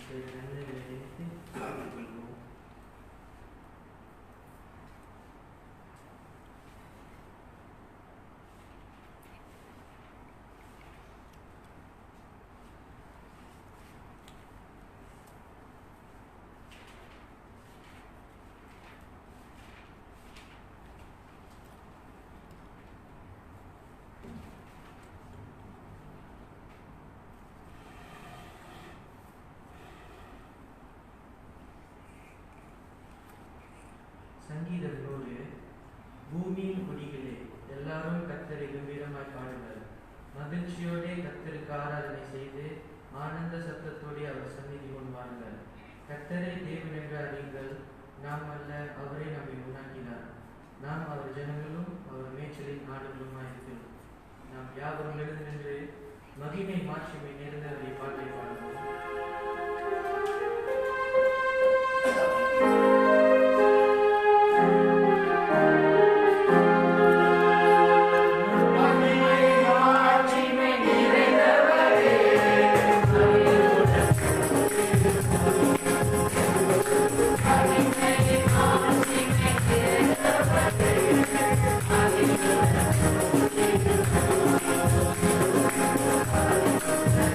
நன்மைகளை நினைத்து கொள்வோம். சங்கீதம் 100. பூமியின் குடிகளே, எல்லாரும் கர்த்தரை கம்பீரமாய் பாடுங்கள். மகிழ்ச்சியோடே கர்த்தருக்கு ஆராதனை செய்து ஆனந்த சத்தத்தோடே அவர் சந்நிதி கொண்டார்கள். கர்த்தரை தேவன் என்று அறியுங்கள், நாம் அல்ல, அவரே நம்மை உண்டாக்கினார். நாம் அவர் ஜனங்களும் அவர் மேய்ச்சலின் ஆடுகளுமாயிருக்கிறோம். நாம் யாவரும் எழுந்து நின்று மகிமை மாட்சிமை நேர்ந்தவரை பாட்டை பாடுவோம்.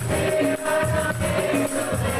Hey,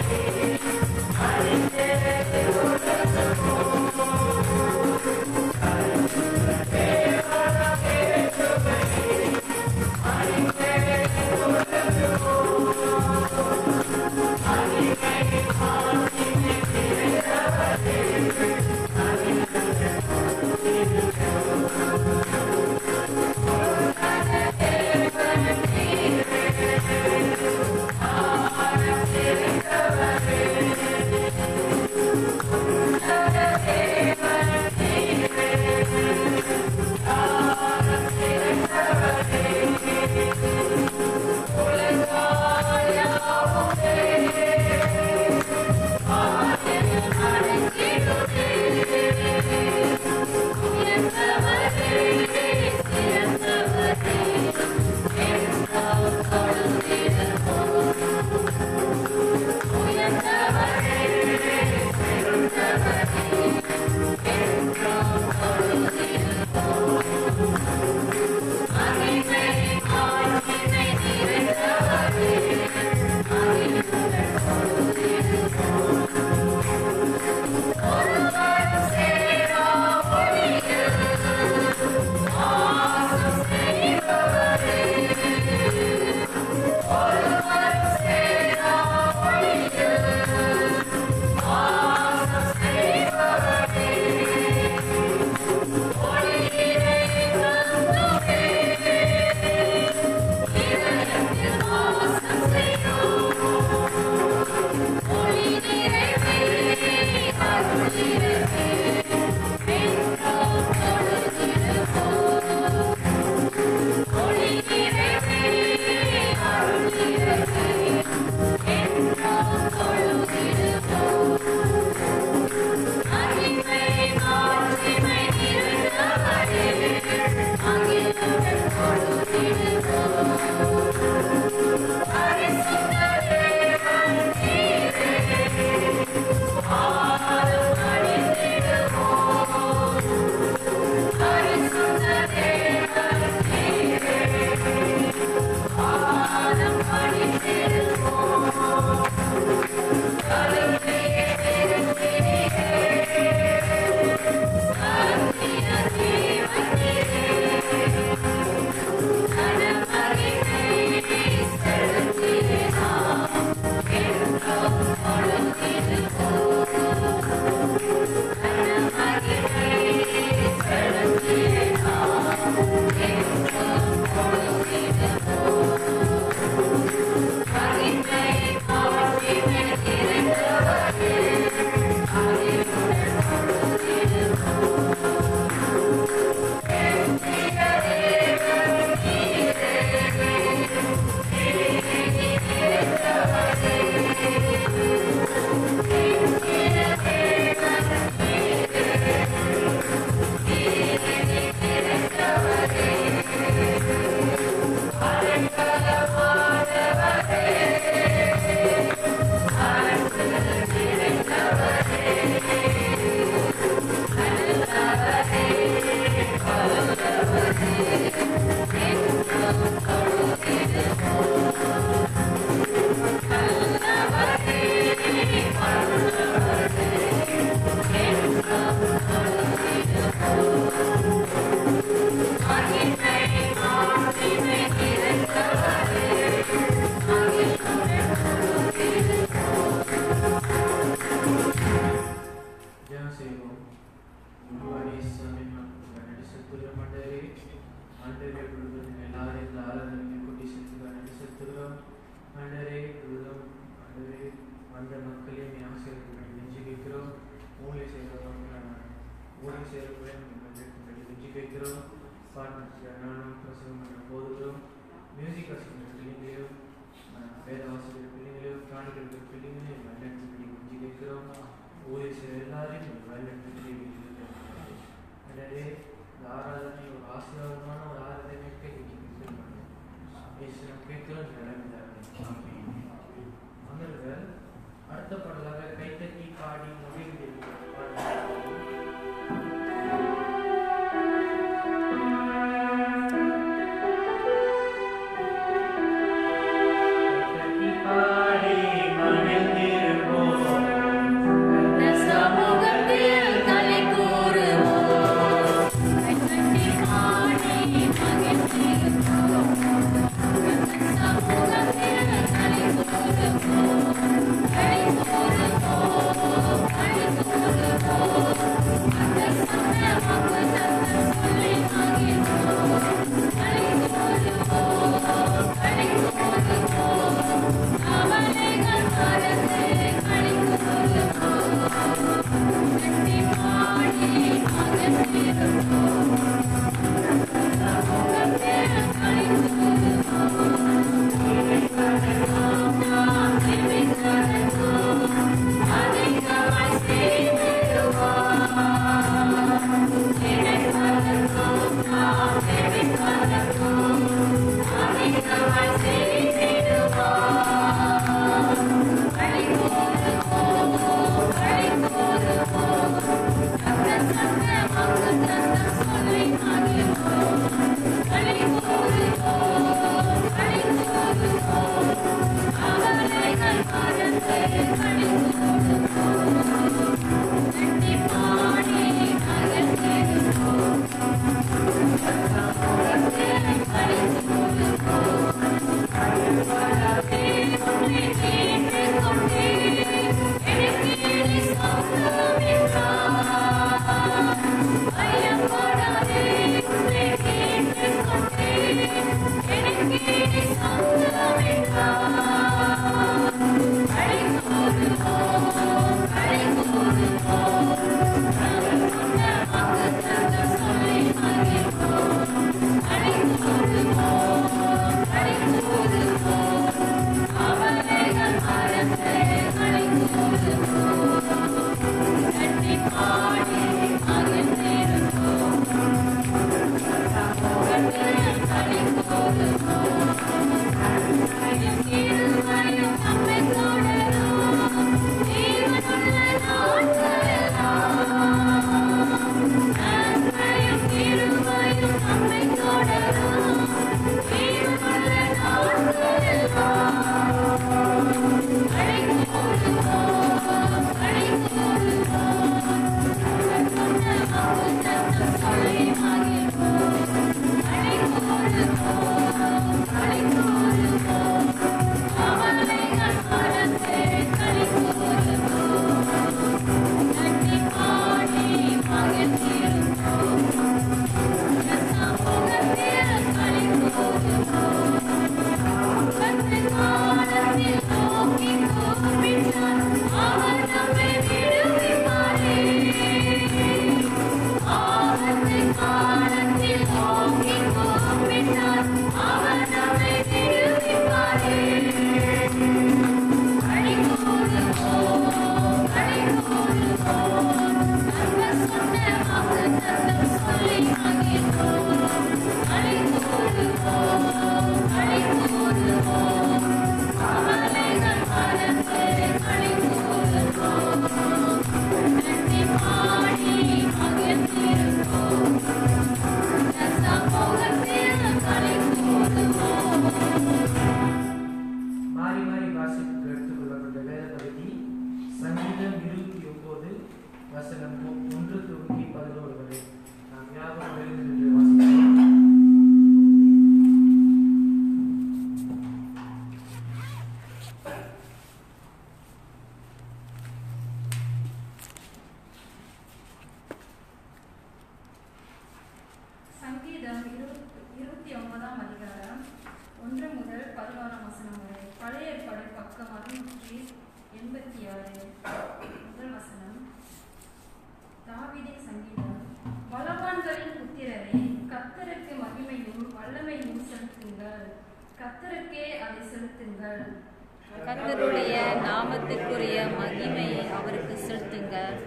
வந்த மக்களையும் ஆசிரியர்களை நெஞ்சு கேட்கிறோம். ஊழிய செய்கிறோம், ஊழிய செய்கிறவர்களையும் நெஞ்சு கேட்கிறோம். பாட்டு நானும் பிரசவம் பண்ண போதுகிறோம். மியூசிக் வாசிக்கிற பிள்ளைங்களையும் வேத வாசிக்கிற பிள்ளைங்களையும் காணிக்கிற பிள்ளைங்களையும் வழிநடத்தி நெஞ்சு கேட்கிறோம். ஊழிய செய்கிற எல்லாரையும் வழிநடத்தி எனவே இந்த ஆராதனை ஒரு ஆசீர்வாதமான ஒரு ஆராதனைக்கு கேட்கிறோம். அமர்கள் அடுத்த பாடலாக கைத்தட்டி பாடி அதிகாரம் 1 முதல் 11 வசனம் வரை. பழைய ஏற்பாடு பக்கம் 613 86 முதல் வசனம். தாவீதின் சங்கீதம். பலவான்களின் புத்திரரே, கர்த்தருக்கு மகிமையும் வல்லமையும் செலுத்துங்கள், கர்த்தருக்கே அதை செலுத்துங்கள். கர்த்தருடைய நாமத்திற்குரிய மகிமையை அவருக்கு செலுத்துங்கள்,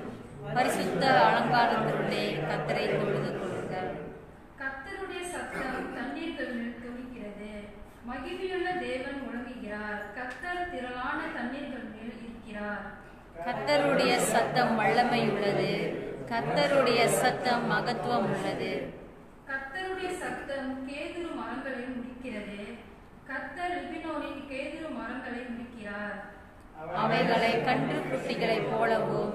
பரிசுத்த அலங்காரத்திலே கர்த்தரை தொழுது கொள்ளுங்கள். கர்த்தருடைய சத்தம் தண்ணீர்களில் துணிக்கிறது, மகிமையுள்ள தேவன் முழங்குகிறார், கர்த்தர் திரளான தண்ணீர்கள் மேல் இருக்கிறார். கர்த்தருடைய சத்தம் வல்லமை உள்ளது, கர்த்தருடைய சத்தம் மகத்துவம் உள்ளது. கர்த்தருடைய சத்தம் கேதுரு மரங்களை முடிக்கிறது, கர்த்தர் லிபினோனின் கேதுரு மரங்களை முடிக்கிறார். அவைகளை கன்று குட்டிகளைப் போலவும்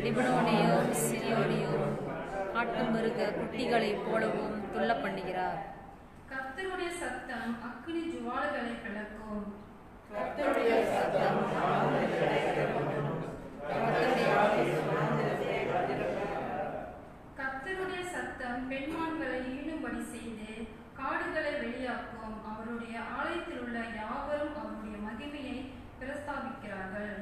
லிபனோனையும் சிரியோனையும் ஆட்டு மிருக குட்டிகளைப் போலவும் துள்ள பண்ணுகிறார். கர்த்தருடைய சத்தம் அக்கினி ஜுவாலைகளை கிளக்கும், கர்த்தருடைய சத்தம் கர்த்தருடைய சத்தம் பெண்மான்களை ஈடுபடி செய்து காடுகளை வெளியாக்கும். அவருடைய ஆலயத்தில் உள்ள யாவரும் அவருடைய மகிமையை பிரஸ்தாபிக்கிறார்கள்.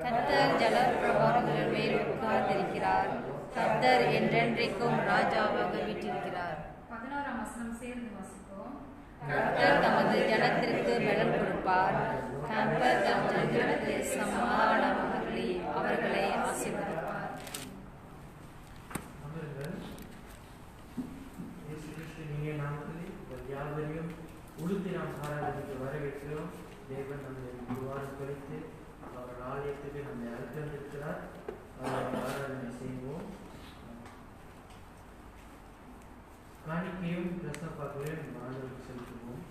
கர்த்தர் ஜலப்பிரவாகங்கள் மேல் உட்கார்ந்திருக்கிறார், கர்த்தர் என்றென்றைக்கும் ராஜாவாக வீற்றிருக்கிறார். 16ஆம் வசனம் சேர்ந்து வாசிப்போம். கர்த்தர் தமது ஜனத்திற்கு பலன் கொடுப்பார், கர்த்தர் தம் ஜனத்திற்கு சமாதானம் அருளி அவர்களை ஆசீர்வதிப்பார். அமருங்கள். இயேசு கிறிஸ்துவின் நாமத்தில் யாவரையும் உளுத்தி நாம் ஆராதனைக்கு வரவேற்கிறோம். தேவன் நம்மை ஒரு வாரம் கழித்து அவர் ஆலயத்துக்கு நம்மை அழைத்திருக்கிறார். அவரை ஆராதனை செய்வோம். காணிக்கையும் பிரசப்பாக்களையும் நம்ம ஆண்டவருக்கு செலுத்துவோம்.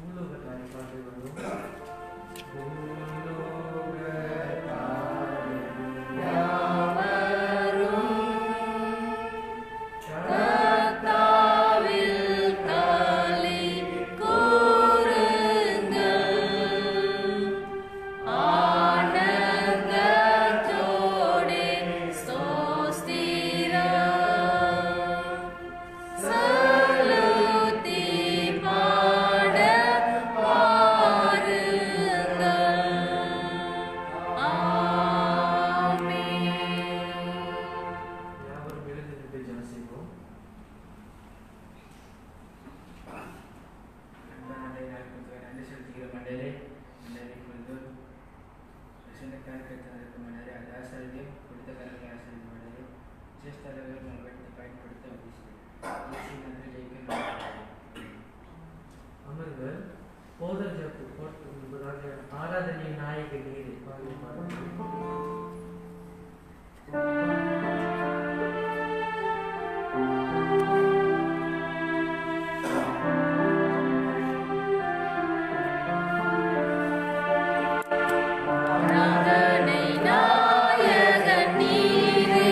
பூலோகத்தாய் பாட்டு வரும். அமர்கள் போதர் ஜப்பு போட்டு என்பதாக ஆராதனை நாயக நீர் ஆராதனை நாயகன் நீரே.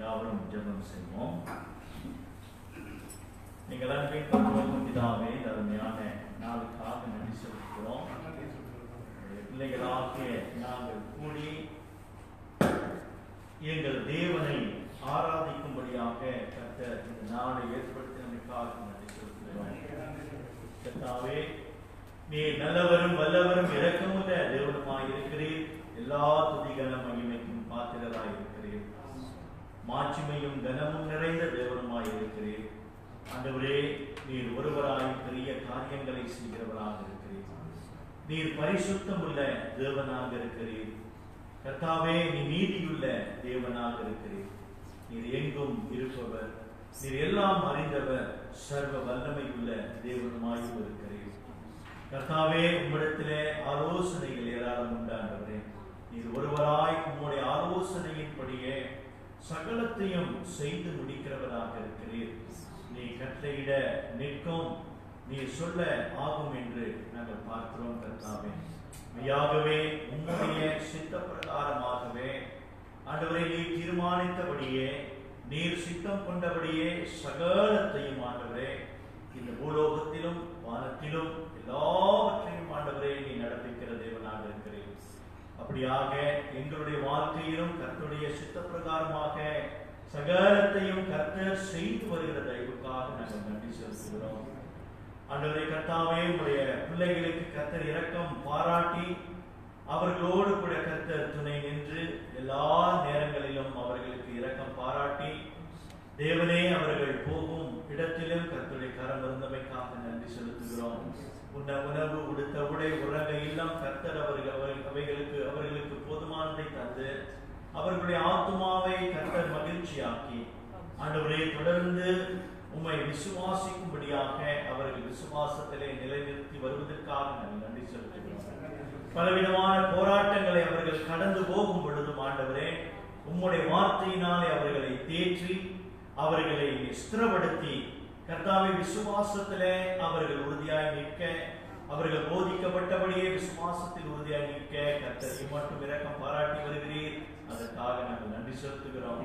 யாவரும் ஜெபம் செய்வோம். நீங்கள் அன்பின் பரலோக பிதாவே, இந்த அருமையான நாளுக்காக நன்றி செலுத்துகிறோம். பிள்ளைகளாகிய நாங்கள் கூடி எங்கள் தேவனை ஆராதிக்கும்படியாக கர்த்தர் இந்த நாளை ஏற்படுத்தினமைக்காக நன்றி செலுத்துகிறோம். கர்த்தாவே, நீர் நல்லவரும் வல்லவரும் இரக்கமுள்ள தேவனுமாய் இருக்கிறீர். எல்லா துதி கன மகிமைக்கும் பாத்திரராய் இருக்கிறீர். மாட்சிமையும் கனமும் நிறைந்த தேவனுமாய் இருக்கிறீர். ஆண்டவரே, நீர் ஒருவராய் பெரிய காரியங்களை செய்கிறவராக இருக்கிறீர். நீர் பரிசுத்தமுள்ள தேவனாக இருக்கிறீர். கர்த்தாவே, நீ நீதியுள்ள தேவனாக இருக்கிறீர். நீர் எங்கும் இருப்பவர். நீர் எல்லாம் அறிந்தவர். சர்வ வல்லமை உள்ள தேவனுமாயும் இருக்கிறீர். கர்த்தாவே, உம்மிடத்திலே ஆலோசனைகள் ஏராளம் உண்டாண்டவரே. நீர் ஒருவராய் உம்முடைய ஆலோசனையின்படியே சகலத்தையும் செய்து முடிக்கிறவராக இருக்கிறீர். நீ கட்டளையிட நிற்கும், நீ சொல்ல ஆகும் என்று நாங்கள் பார்க்கிறோம். கர்த்தாவே, மெய்யாகவே உம்முடைய சித்த பிரகாரமாகவே ஆண்டவரை நீர் தீர்மானித்தபடியே, நீர் சித்தம் கொண்டபடியே சகலத்தையும் ஆண்டவரே இந்த பூலோகத்திலும் வானத்திலும் எல்லாவற்றையும் ஆண்டவரே நீ நடப்பிக்கிற தேவனாக இருக்கிறீர். அப்படியாக எங்களுடைய வாழ்க்கையிலும் கர்த்தருடைய சித்த பிரகாரமாக சகலத்தையும் கர்த்தர் செய்து வருகிற தயவுக்காக நாங்கள் நன்றி செலுத்துகிறோம். ஆண்டவரே கர்த்தாவே, உடைய பிள்ளைகளுக்கு கர்த்தர் இரக்கம் பாராட்டி அவர்களோடு கூட கர்த்தர் துணை நின்று எல்லா நேரங்களிலும் அவர்களுக்கு இரக்கம் பாராட்டி தேவனே அவர்கள் போகும் இடத்திலும் கர்த்தருடைய கரம் இருந்தமைக்காக நன்றி செலுத்துகிறோம். உண்ண உணவு, உடுத்த உடை, உறங்க இல்லம் கர்த்தர் அவர்களுக்கு போதுமானதை தந்து அவர்களுடைய ஆத்துமாவை கர்த்தர் மகிழ்ச்சியாக்கி ஆண்டவரே தொடர்ந்து உம்மை விசுவாசிக்கும்படியாக அவர்கள் விசுவாசத்திலே நிலைநிறுத்தி வருவதற்காக நாங்கள் நன்றி செலுத்துகிறோம். பலவிதமான போராட்டங்களை அவர்கள் கடந்து போகும் பொழுதும் ஆண்டவரே உம்முடைய வார்த்தையினாலே அவர்களை தேற்றி அவர்களை ஸ்திரப்படுத்தி கர்த்தாவை விசுவாசத்திலே அவர்கள் உறுதியாய் நிற்க, அவர்கள் போதிக்கப்பட்டபடியே விசுவாசத்தில் உறுதியாய் நிற்க கர்த்தரை மட்டும் இரக்கம் பாராட்டி வருகிறீர். அதற்காக நாங்கள் நன்றி செலுத்துகிறோம்.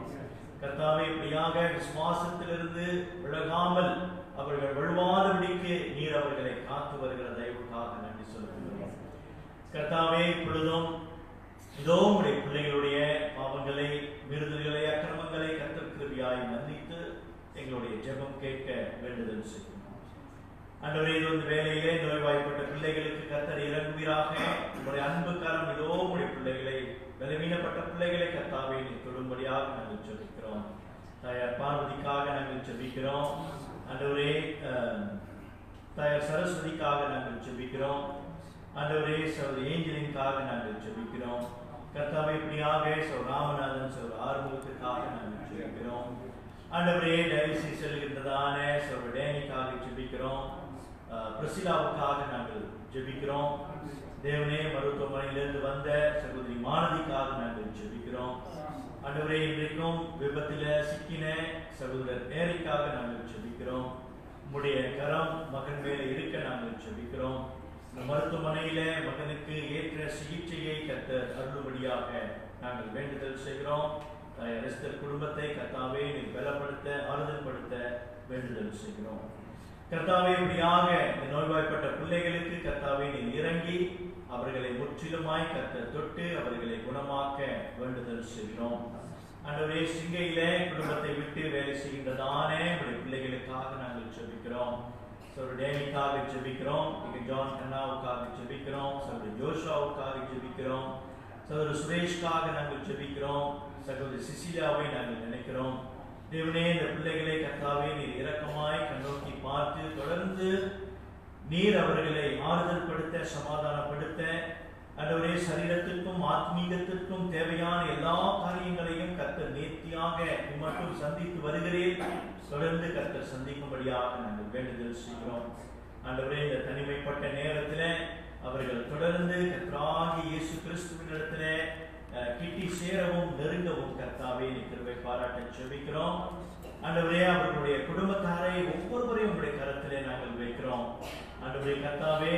கர்த்தாவை இப்படியாக விசுவாசத்திலிருந்து விலகாமல் அவர்கள் வழுவாதபடிக்கு நீர் அவர்களை காத்து வருகிற தயவுக்காக நன்றி செலுத்துகிறோம். கர்த்தாவே, இப்பொழுதும் இதோ உடைய பிள்ளைகளுடைய பாவங்களை, மீறுதல்களை, அக்கிரமங்களை கர்த்தர் கிருபையாய் மன்னித்து எங்களுடைய ஜெபம் கேட்க வேண்டுதல் செய்யும். ஆண்டவரே, இது வந்து வேலையிலே நோய்வாய்ப்பட்ட பிள்ளைகளுக்கு கர்த்தர் இறங்குவீராக. உங்களுடைய அன்பு கரம் இதோ உடைய பிள்ளைகளை, பலவீனப்பட்ட பிள்ளைகளை கர்த்தாவே நீ தொடும்படியாக நாங்கள் ஜெபிக்கிறோம். தாயார் பார்வதிக்காக நாங்கள் ஜெபிக்கிறோம். ஆண்டவரே, தாயார் சரஸ்வதிக்காக நாங்கள் ஜெபிக்கிறோம். ஆண்டவரே, சகோதரி ஏஞ்சலின்காக நாங்கள் ஜெபிக்கிறோம். கர்த்தாவே, இப்படியாக சகோதரி ராமநாதன், சகோதரி ஆறுமுகத்துக்காக நாங்கள் ஜெபிக்கிறோம். ஆண்டவரே, டயலிசிஸ் செல்கின்றதான சகோதரி டேனிக்காக ஜெபிக்கிறோம். பிரசிலாவுக்காக நாங்கள் ஜெபிக்கிறோம். தேவனே, மருத்துவமனையிலிருந்து வந்த சகோதரி மானதிக்காக நாங்கள் ஜெபிக்கிறோம். ஆண்டவரே, இன்றைக்கும் விபத்தில சிக்கின சகோதரர் ஏரிக்காக நாங்கள் ஜெபிக்கிறோம். உம்முடைய கரம் மகன் மேலே இருக்க நாங்கள் ஜெபிக்கிறோம். மருத்துவமனையில மகனுக்கு ஏற்ற சிகிச்சையை கர்த்தர் அருளும்படியாக நாங்கள் வேண்டுதல் செய்கிறோம். எஸ்தர் குடும்பத்தை கர்த்தாவே நீர் பலப்படுத்த, ஆறுதல் படுத்த வேண்டுதல் செய்கிறோம். கர்த்தாவே, இப்படியாக இந்த நோய்வாய்ப்பட்ட பிள்ளைகளுக்கு கர்த்தாவே நீர் இறங்கி அவர்களை முற்றிலுமாய் கர்த்தர் தொட்டு அவர்களை குணமாக்க வேண்டுதல் செய்கிறோம். ஆண்டவரே, சிங்கையிலே குடும்பத்தை விட்டு வேலை செய்கின்றதானே உடைய பிள்ளைகளுக்காக நாங்கள் ஜெபிக்கிறோம். சகோதரி டேனிக்காக ஜெபிக்கிறோம். ஜான் கண்ணாவுக்காக ஜெபிக்கிறோம். சகோதரி ஜோஷாவுக்காக ஜெபிக்கிறோம். சகோதரி சுரேஷ்காக நாங்கள் ஜெபிக்கிறோம். சகோதரி சிசிலாவை நாங்கள் நினைக்கிறோம். தேவனே, இந்த பிள்ளைகளை கர்த்தாவே நீர் இரக்கமாய் கண்ணோக்கி பார்த்து தொடர்ந்து நீர் அவர்களை ஆறுதல் படுத்த, சமாதானப்படுத்த, ஆண்டவரே சரீரத்திற்கும் ஆத்மீகத்திற்கும் தேவையான எல்லா காரியங்களையும் கர்த்தர் நேர்த்தியாக மட்டும் சந்தித்து வருகிறேன். தொடர்ந்து கர்த்தர் சந்திக்கும்படியாக நாங்கள் வேண்டுதல் செய்கிறோம். ஆண்டவரே, இந்த தனிமைப்பட்ட நேரத்தில் அவர்கள் தொடர்ந்து கர்த்தராகிய இயேசு கிறிஸ்துவினிடத்திலே கிட்டி சேரவும் நெருங்கவும் கர்த்தாவே நீ கிருபை பாராட்ட ஜெபிக்கிறோம். ஆண்டவரே, அவர்களுடைய குடும்பத்தாரை ஒவ்வொருவரையும் உங்களுடைய கரத்திலே நாங்கள் வைக்கிறோம். ஆண்டவரே கர்த்தாவே,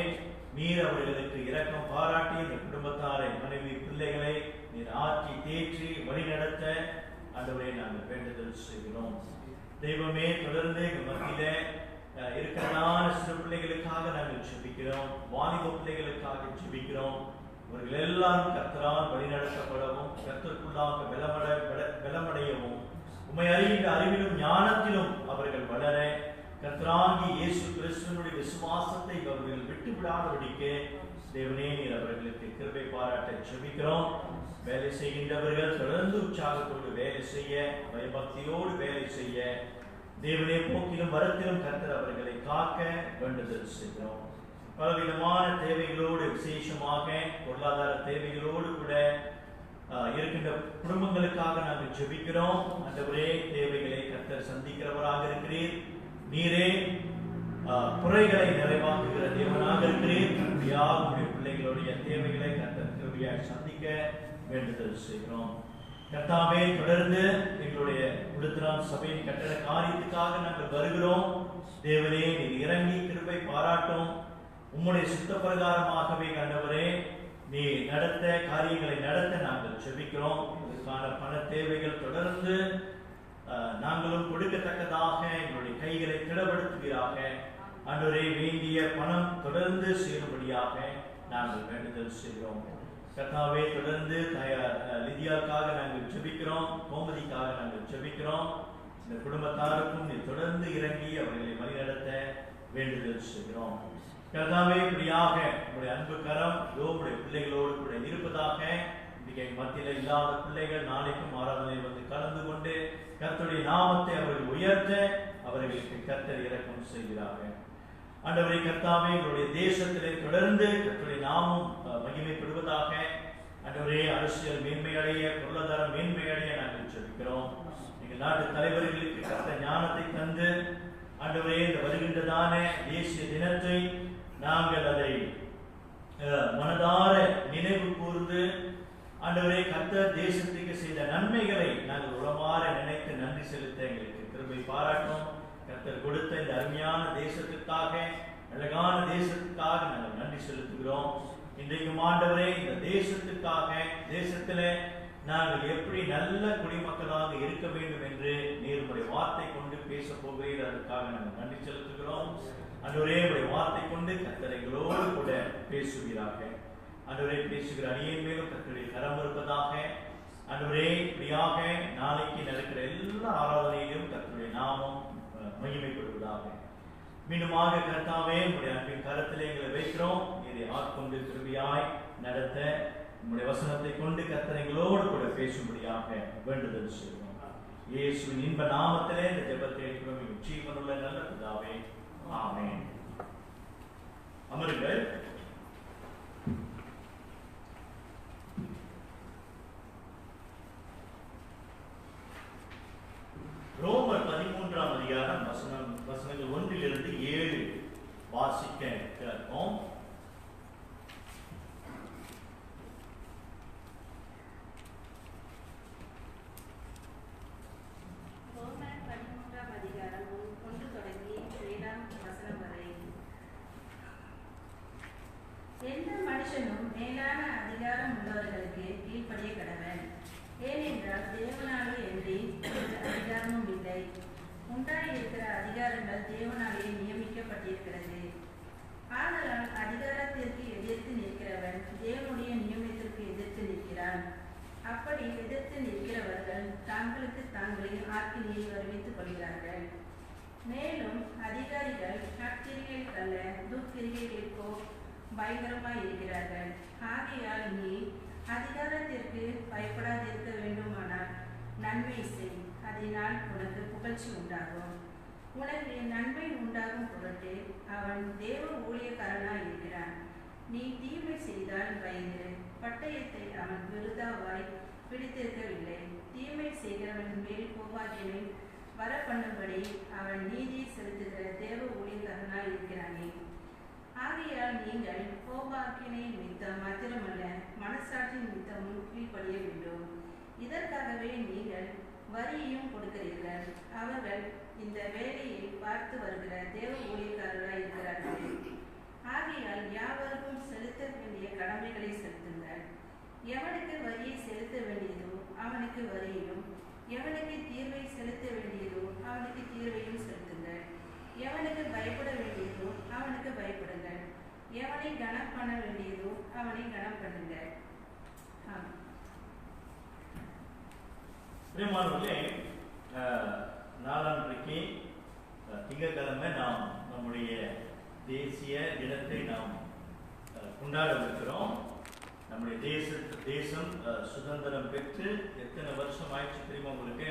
நீர் அவர்களுக்கு இரக்கம் பாராட்டி இந்த குடும்பத்தாரை, மனைவி, பிள்ளைகளை நீர் ஆற்றி தேற்றி வழி நடத்த ஆண்டவரே நாங்கள் வேண்டுதல் செய்கிறோம். தெய்வமே, தொடர்ந்து எங்கள் மத்தியில இருக்கிறதான சிறு பிள்ளைகளுக்காக நாங்கள் ஜெபிக்கிறோம். வாலிப பிள்ளைகளுக்காக ஜெபிக்கிறோம். அவர்கள் எல்லாரும் கர்த்தரால் வழிநடத்தப்படவும் கர்த்தருக்குள்ளாக பலமடையவும் உம்மை அறிகின்ற அறிவிலும் ஞானத்திலும் அவர்கள் வளர கர்த்தராகிய இயேசு கிறிஸ்துவினுடைய விசுவாசத்தை அவர்கள் விட்டுவிடாதபடிக்கு தேவனே நீர் அவர்களுக்கு கிருபை பாராட்ட ஜெபிக்கிறோம். வேலை செய்கின்றவர்கள் தொடர்ந்து உற்சாகத்தோடு வேலை செய்ய, பயபக்தியோடு வேலை செய்ய தேவனே போக்கிலும் வரத்திலும் கர்த்தர் அவர்களை காக்க வேண்டுதல் செய்கிறோம். பலவிதமான தேவைகளோடு, விசேஷமாக பொருளாதார தேவைகளோடு கூட இருக்கின்ற குடும்பங்களுக்காக நாங்கள் ஜெபிக்கிறோம். ஆண்டவரே, தேவைகளை கர்த்தர் சந்திக்கிறவராக இருக்கிறீர். நீரே குறைகளை நிறைவாக்குகிற தேவனாக இருக்கிறீர். உங்களுடைய பிள்ளைகளுடைய தேவைகளை கர்த்தர் கிருபையாய் சந்திக்க வேண்டுதல் செய்கிறோம். கர்த்தாவே, தொடர்ந்து எங்களுடைய உடுத்திரான் சபையின் கட்டட காரியத்துக்காக நாங்கள் வருகிறோம். தேவனே, நீர் இறங்கி கிருபை பாராட்டும். உம்முடைய சுத்த பிரகாரமாகவே ஆண்டவரே நீ நடத்த காரியங்களை நடத்த நாங்கள் ஜெபிக்கிறோம். இதற்கான பண தேவைகள் தொடர்ந்து நாங்களும் கொடுக்கத்தக்கதாக எங்களுடைய கைகளை திடப்படுத்துவீராக. ஆண்டவரே, வேண்டிய பணம் தொடர்ந்து சேரும்படியாக நாங்கள் வேண்டுதல் செய்கிறோம். கர்த்தாவே, தொடர்ந்து லிதியாவுக்காக நாங்கள் ஜெபிக்கிறோம். கோமதிக்காக நாங்கள் ஜெபிக்கிறோம். இந்த குடும்பத்தாருக்கும் நீ தொடர்ந்து இறங்கி அவர்களை வழிநடத்த வேண்டுதல் செய்கிறோம். கர்த்தாவே, இப்படியாக உங்களுடைய அன்பு கரம் உங்களுடைய பிள்ளைகளோடு கூட இருப்பதாக. இன்றைக்கு மத்தியில் இல்லாத பிள்ளைகள் நாளைக்கும் ஆராதனையில் வந்து கலந்து கொண்டு கர்த்தருடைய நாமத்தை அவர்கள் உயர்த்த அவர்களுக்கு கர்த்தர் இரக்கம் செய்கிறார்கள். ஆண்டவரே கர்த்தாவே, எங்களுடைய தேசத்திலே தொடர்ந்து கர்த்தருடைய நாமம் மகிமைப்படுவதாக. ஆண்டவரே, அரசியல் மேன்மையடைய, பொருளாதார மேன்மையடைய நாங்கள் ஜெபிக்கிறோம். எங்கள் நாட்டு தலைவர்களுக்கு கர்த்தர் ஞானத்தை தந்து ஆண்டவரே, இந்த வருகின்றதான தேசிய தினத்தை நாங்கள் அதை மனதார நினைவு கூர்ந்து ஆண்டவரே கர்த்தர் தேசத்துக்கு செய்த நன்மைகளை நாங்கள் உளமாற நினைத்து நன்றி செலுத்த எங்களுக்கு கிருபை பாராட்டும். கர்த்தர் கொடுத்த இந்த அருமையான தேசத்திற்காக, அழகான தேசத்துக்காக நாங்கள் நன்றி செலுத்துகிறோம். இன்றைக்கும் ஆண்டவரே, இந்த தேசத்துக்காக, தேசத்திலே நாங்கள் எப்படி நல்ல குடிமக்களாக இருக்க வேண்டும் என்று நீர் உடைய வார்த்தை கொண்டு பேச போகிறீர். அதற்காக நாங்கள் நன்றி செலுத்துகிறோம். ஆண்டவரே, உடைய வார்த்தை கொண்டு கர்த்தர் எங்களோடு கூட பேசுகிறாங்க. ஆண்டவரே, பேசுகிற அடியேன் மேலும் கர்த்தருடைய கரம் இருப்பதாக. ஆண்டவரே, இப்படியாக நாளைக்கு நடக்கிற எல்லா ஆராதனையிலும் கர்த்தருடைய நாமம் மகிமைப்படுவதாக. மீண்டுமாக கர்த்தாவே, உங்களுடைய அன்பின் கரத்திலே எங்களை வைக்கிறோம். இதை ஆட்கொண்டு கிருபையாய் நடத்த உங்களுடைய வசனத்தை கொண்டு கர்த்தர் எங்களோடு கூட பேசும்படியாக வேண்டுதல் செய்வோம். இயேசுவின் இன்ப நாமத்திலே இந்த ஜெபத்தை எடுக்கிறோம். ஜீவனுள்ள நல்ல பிதாவே, ஆமென். அமருங்கள். ரோமர் 13ஆம் அதிகாரம் வசனங்கள் 1 to 7 வாசிக்க கேட்போம். ரோமர் 13ஆம் அதிகாரம் 1 தொடங்கி 7ஆம் வசனம் வரை. எந்த மனுஷனும் மேலான அதிகாரம் உள்ளவர்களுக்கு கீழ்ப்படிய கடவன். ஏனென்றால் தேவனாலே அன்றி அதிகாரமும் இல்லை. உண்டாயிருக்கிற அதிகாரங்கள் தேவனாலே நியமிக்கப்பட்டிருக்கிறது. ஆதலால் அதிகாரத்திற்கு எதிர்த்து நிற்கிறவன் தேவனுடைய நியமனத்திற்கு எதிர்த்து நிற்கிறான். அப்படி எதிர்த்து நிற்கிறவர்கள் தாங்களுக்கு தாங்களே ஆக்கினையை வருவித்துக் கொள்கிறார்கள். மேலும் அதிகாரிகள் நற்கிரிகளுக்கல்ல துக்கிரிகளுக்கோ பயங்கரமாய் இருக்கிறார்கள். ஆகையால் நீ அதிகாரத்திற்கு பயப்படாதிருக்க வேண்டுமானால் நன்மை செய், அதனால் உனக்கு புகழ்ச்சி உண்டாகும். உனக்கு நன்மை உண்டாகும் பொருட்டு அவன் தேவ ஊழியக்காரனாய் இருக்கிறான். நீ தீமை செய்தால் பயந்து பட்டயத்தை அவன் விருதாவாய் பிடித்திருக்கவில்லை. தீமை செய்கிறவன் மேல் கோபாகினை வர பண்ணும்படி அவன் நீதியை செலுத்துகிற தேவ ஊழியக்காரனாய் இருக்கிறானே. ஆகையால் நீங்கள் கோபாக்கினை நிமித்தம் மாத்திரமல்ல, மனசாட்சி நிமித்தமும் கீழ்ப்படிய வேண்டும். இதற்காகவே நீங்கள் வரியையும் கொடுக்கிறீர்கள். அவர்கள் இந்த வேலையை பார்த்து வருகிற தேவ ஊழியக்காரராய் இருக்கிறார்கள். ஆகையால் யாவருக்கும் செலுத்த வேண்டிய கடமைகளை செலுத்துங்கள். எவனுக்கு வரியை செலுத்த வேண்டியதோ அவனுக்கு வரியையும், எவனுக்கு தீர்வை செலுத்த வேண்டியதோ அவனுக்கு தீர்வையும் செலுத்துங்கள். எவனுக்கு பயப்பட வேண்டியதோ அவனுக்கு பயப்படுங்கள். எவனை கனம் பண்ண வேண்டியதோ அவனை கனம் பண்ணுங்கள். பிரியமானவர்களே, நாளான்றைக்கு திங்கட்கிழமை நாம் நம்முடைய தேசிய தினத்தை நாம் கொண்டாடவிருக்கிறோம். நம்முடைய தேசம் சுதந்திரம் பெற்று எத்தனை வருஷம் ஆயிடுச்சு தெரியுமா உங்களுக்கு?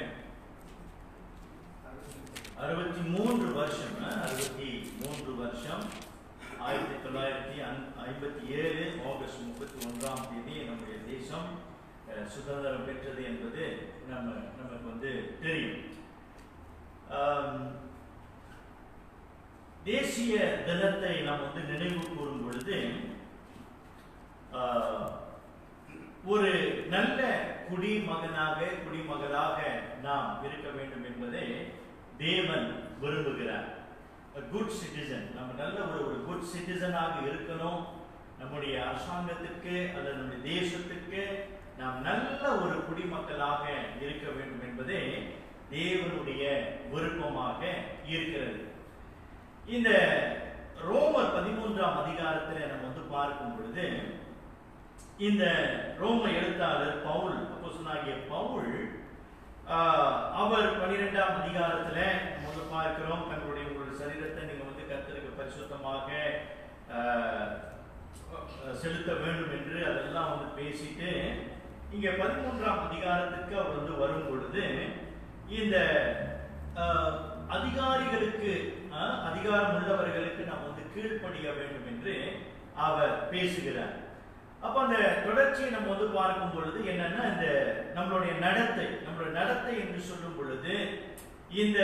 63 வருஷம். 63 வருஷம். 1957 ஆகஸ்ட் 31ஆம் தேதி நம்முடைய தேசம் சுதந்திரம் பெற்றது என்பது நமக்கு தெரியும். தேசிய தினத்தை நாம் நினைவு கூறும் பொழுது ஒரு நல்ல குடிமகளாக நாம் இருக்க வேண்டும் என்பதை தேவன் விரும்புகிறார். குட் சிட்டிசன், நம்ம நல்ல ஒரு குட் சிட்டிசனாக இருக்கணும். நம்முடைய அரசாங்கத்துக்கு அல்லது நம்முடைய தேசத்துக்கு நாம் நல்ல ஒரு குடிமக்களாக இருக்க வேண்டும் என்பதே தேவனுடைய விருப்பமாக இருக்கிறது. இந்த ரோமர் 13ஆம் அதிகாரத்தில் நம்ம பார்க்கும் பொழுது இந்த ரோம எழுத்தாளர் பவுல், அப்போஸ்தலனாகிய பவுல், அவர் 12ஆம் அதிகாரத்துல பார்க்கிறோம், உங்களுடைய சரீரத்தை நீங்க கர்த்தருக்கு பரிசுத்தமாக செலுத்த வேண்டும் என்று அதெல்லாம் பேசிட்டு இங்க 13ஆம் அதிகாரத்துக்கு அவர் வரும் பொழுது இந்த அதிகாரிகளுக்கு, அதிகாரம் உள்ளவர்களுக்கு நாம் கீழ்ப்படிய வேண்டும் என்று அவர் பேசுகிறார். அப்ப அந்த தொடர்ச்சியை நம்ம பார்க்கும் பொழுது என்னன்னா, இந்த நம்மளுடைய நடத்தை என்று சொல்லும் பொழுது இந்த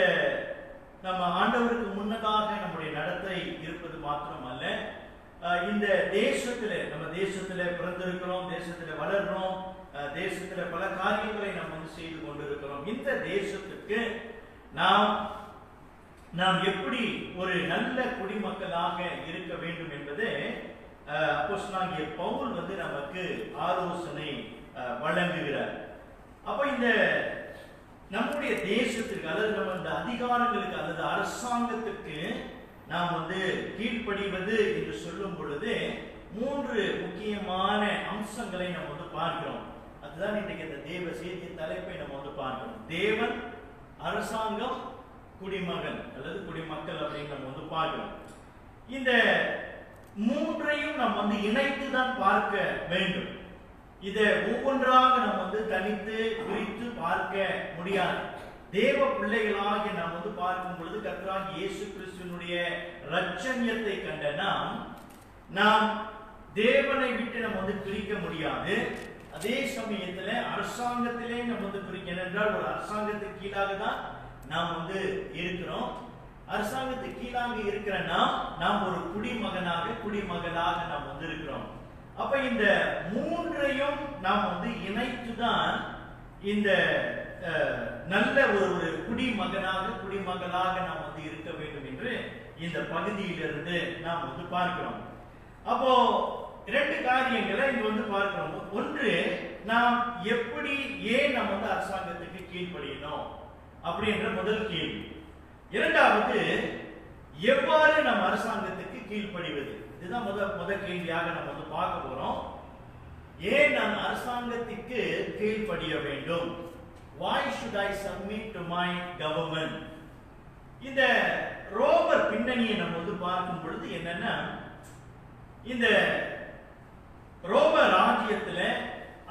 நம்ம ஆண்டவருக்கு முன்னதாக நம்முடைய நடத்தை இருப்பது மாத்திரமல்ல, இந்த நம்ம தேசத்துல பிறந்திருக்கிறோம், தேசத்துல வளர்றோம், தேசத்துல பல காரியங்களை நம்ம செய்து கொண்டிருக்கிறோம். இந்த தேசத்துக்கு நாம் எப்படி ஒரு நல்ல குடிமக்களாக இருக்க வேண்டும் என்பது அப்போஸ்தலனாகிய பவுல் நமக்கு ஆலோசனை வழங்குகிறார். அப்ப இந்த நம்முடைய தேசத்திற்கு அல்லது நம்ம இந்த அதிகாரங்களுக்கு அல்லது அரசாங்கத்துக்கு நாம் கீழ்ப்படிவது என்று சொல்லும் பொழுது 3 முக்கியமான அம்சங்களை நம்ம பார்க்கிறோம். அதுதான் இன்றைக்கு இந்த தேவ செய்திய தலைப்பை நம்ம பார்க்கிறோம். தேவன், அரசாங்கம், குடிமகன் அல்லது குடிமக்கள் அப்படின்னு நம்ம பார்க்கிறோம். இந்த 3ஐயும் நாம் இணைத்து தான் பார்க்க வேண்டும். இதை ஒவ்வொன்றாக நாம் தனித்து பிரித்து பார்க்க முடியாது. தேவ பிள்ளைகளாக நாம் பார்க்கும் பொழுது கர்த்தராகிய இயேசு கிறிஸ்துவினுடைய இரட்சணியத்தை கண்ட நாம் தேவனை விட்டு நம்ம பிரிக்க முடியாது. அதே சமயத்துல அரசாங்கத்திலே நம்ம பிரிக்க, என்றால் ஒரு அரசாங்கத்துக்கு கீழாக தான் நாம் இருக்கிறோம். அரசாங்கத்துக்கு கீழாக இருக்கிற நாம் ஒரு குடிமகளாக நாம் இருக்கிறோம். அப்ப இந்த 3ஐயும் நாம் இணைத்துதான் இந்த நல்ல ஒரு குடிமகளாக நாம் இருக்க வேண்டும் என்று இந்த பகுதியிலிருந்து நாம் பார்க்கிறோம். அப்போ 2 காரியங்களை இங்க பார்க்கிறோம். ஒன்று, நாம் எப்படி ஏன் நம்ம அரசாங்கத்துக்கு கீழ்ப்படியணும் அப்படின்ற முதல் கேள்வி. இரண்டாவது, எவ்வாறு நம்ம அரசாங்கத்துக்கு கீழ்ப்படிவது, இதுதான் முதல் கேள்வியாக நம்ம பார்க்க போறோம். ஏன் நான் அரசாங்கத்துக்கு கீழ்ப்படிய வேண்டும்? Why should I submit to my government? இந்த ரோமர் பின்னணியை நம்ம பார்க்கும் பொழுது என்னன்னா, இந்த ரோம ராஜ்யத்துல,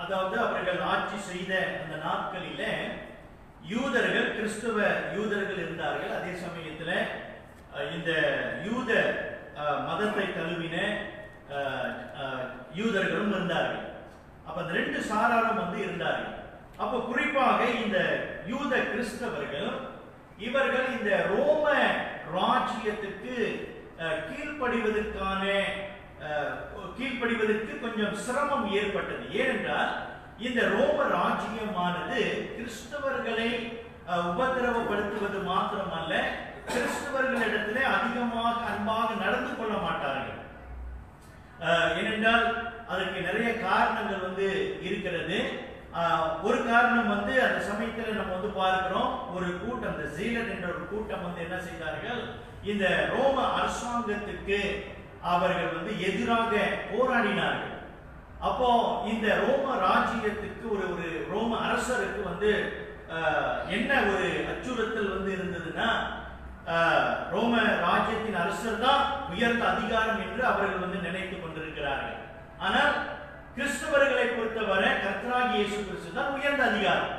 அதாவது அவர்கள் ஆட்சி செய்த அந்த நாட்களில யூதர்கள், கிறிஸ்துவ யூதர்கள் இருந்தார்கள். அதே சமயத்துல இந்த யூத மதத்தை தழுவின யூதர்களும் இருந்தார்கள். அப்ப அந்த 2 சாராரும் இருந்தார்கள். அப்ப குறிப்பாக இந்த யூத கிறிஸ்தவர்கள், இவர்கள் இந்த ரோம ராஜ்யத்துக்கு கீழ்ப்படிவதற்கு கொஞ்சம் சிரமம் ஏற்பட்டது. ஏனென்றால் இந்த ரோம ராஜ்யமானது கிறிஸ்தவர்களை உபத்திரவப்படுத்துவது மாத்திரமல்ல, கிறிஸ்தவர்களிடத்திலே அதிகமாக அன்பாக நடந்து கொள்ள மாட்டார்கள். ஏனென்றால் அதற்கு நிறைய காரணங்கள் இருக்கிறது. ஒரு காரணம் வந்து அந்த சமயத்துல நம்ம வந்து பார்க்கிறோம், ஒரு கூட்டம், இந்த ஜீலர் என்ற ஒரு கூட்டம் வந்து என்ன செய்தார்கள், இந்த ரோம அரசாங்கத்துக்கு அவர்கள் வந்து எதிராக போராடினார்கள். அப்போ இந்த ரோம ராஜ்யத்துக்கு ஒரு ரோம அரசருக்கு வந்து என்ன ஒரு அச்சுறுத்தல் வந்து இருந்ததுன்னா, ரோம ராஜ்யத்தின் அரசர் தான் உயர்ந்த அதிகாரம் என்று அவர்கள் வந்து நினைத்துக் கொண்டிருக்கிறார்கள். ஆனால் கிறிஸ்தவர்களை பொறுத்தவரை கர்த்தராகிய இயேசு கிறிஸ்து தான் உயர்ந்த அதிகாரம்.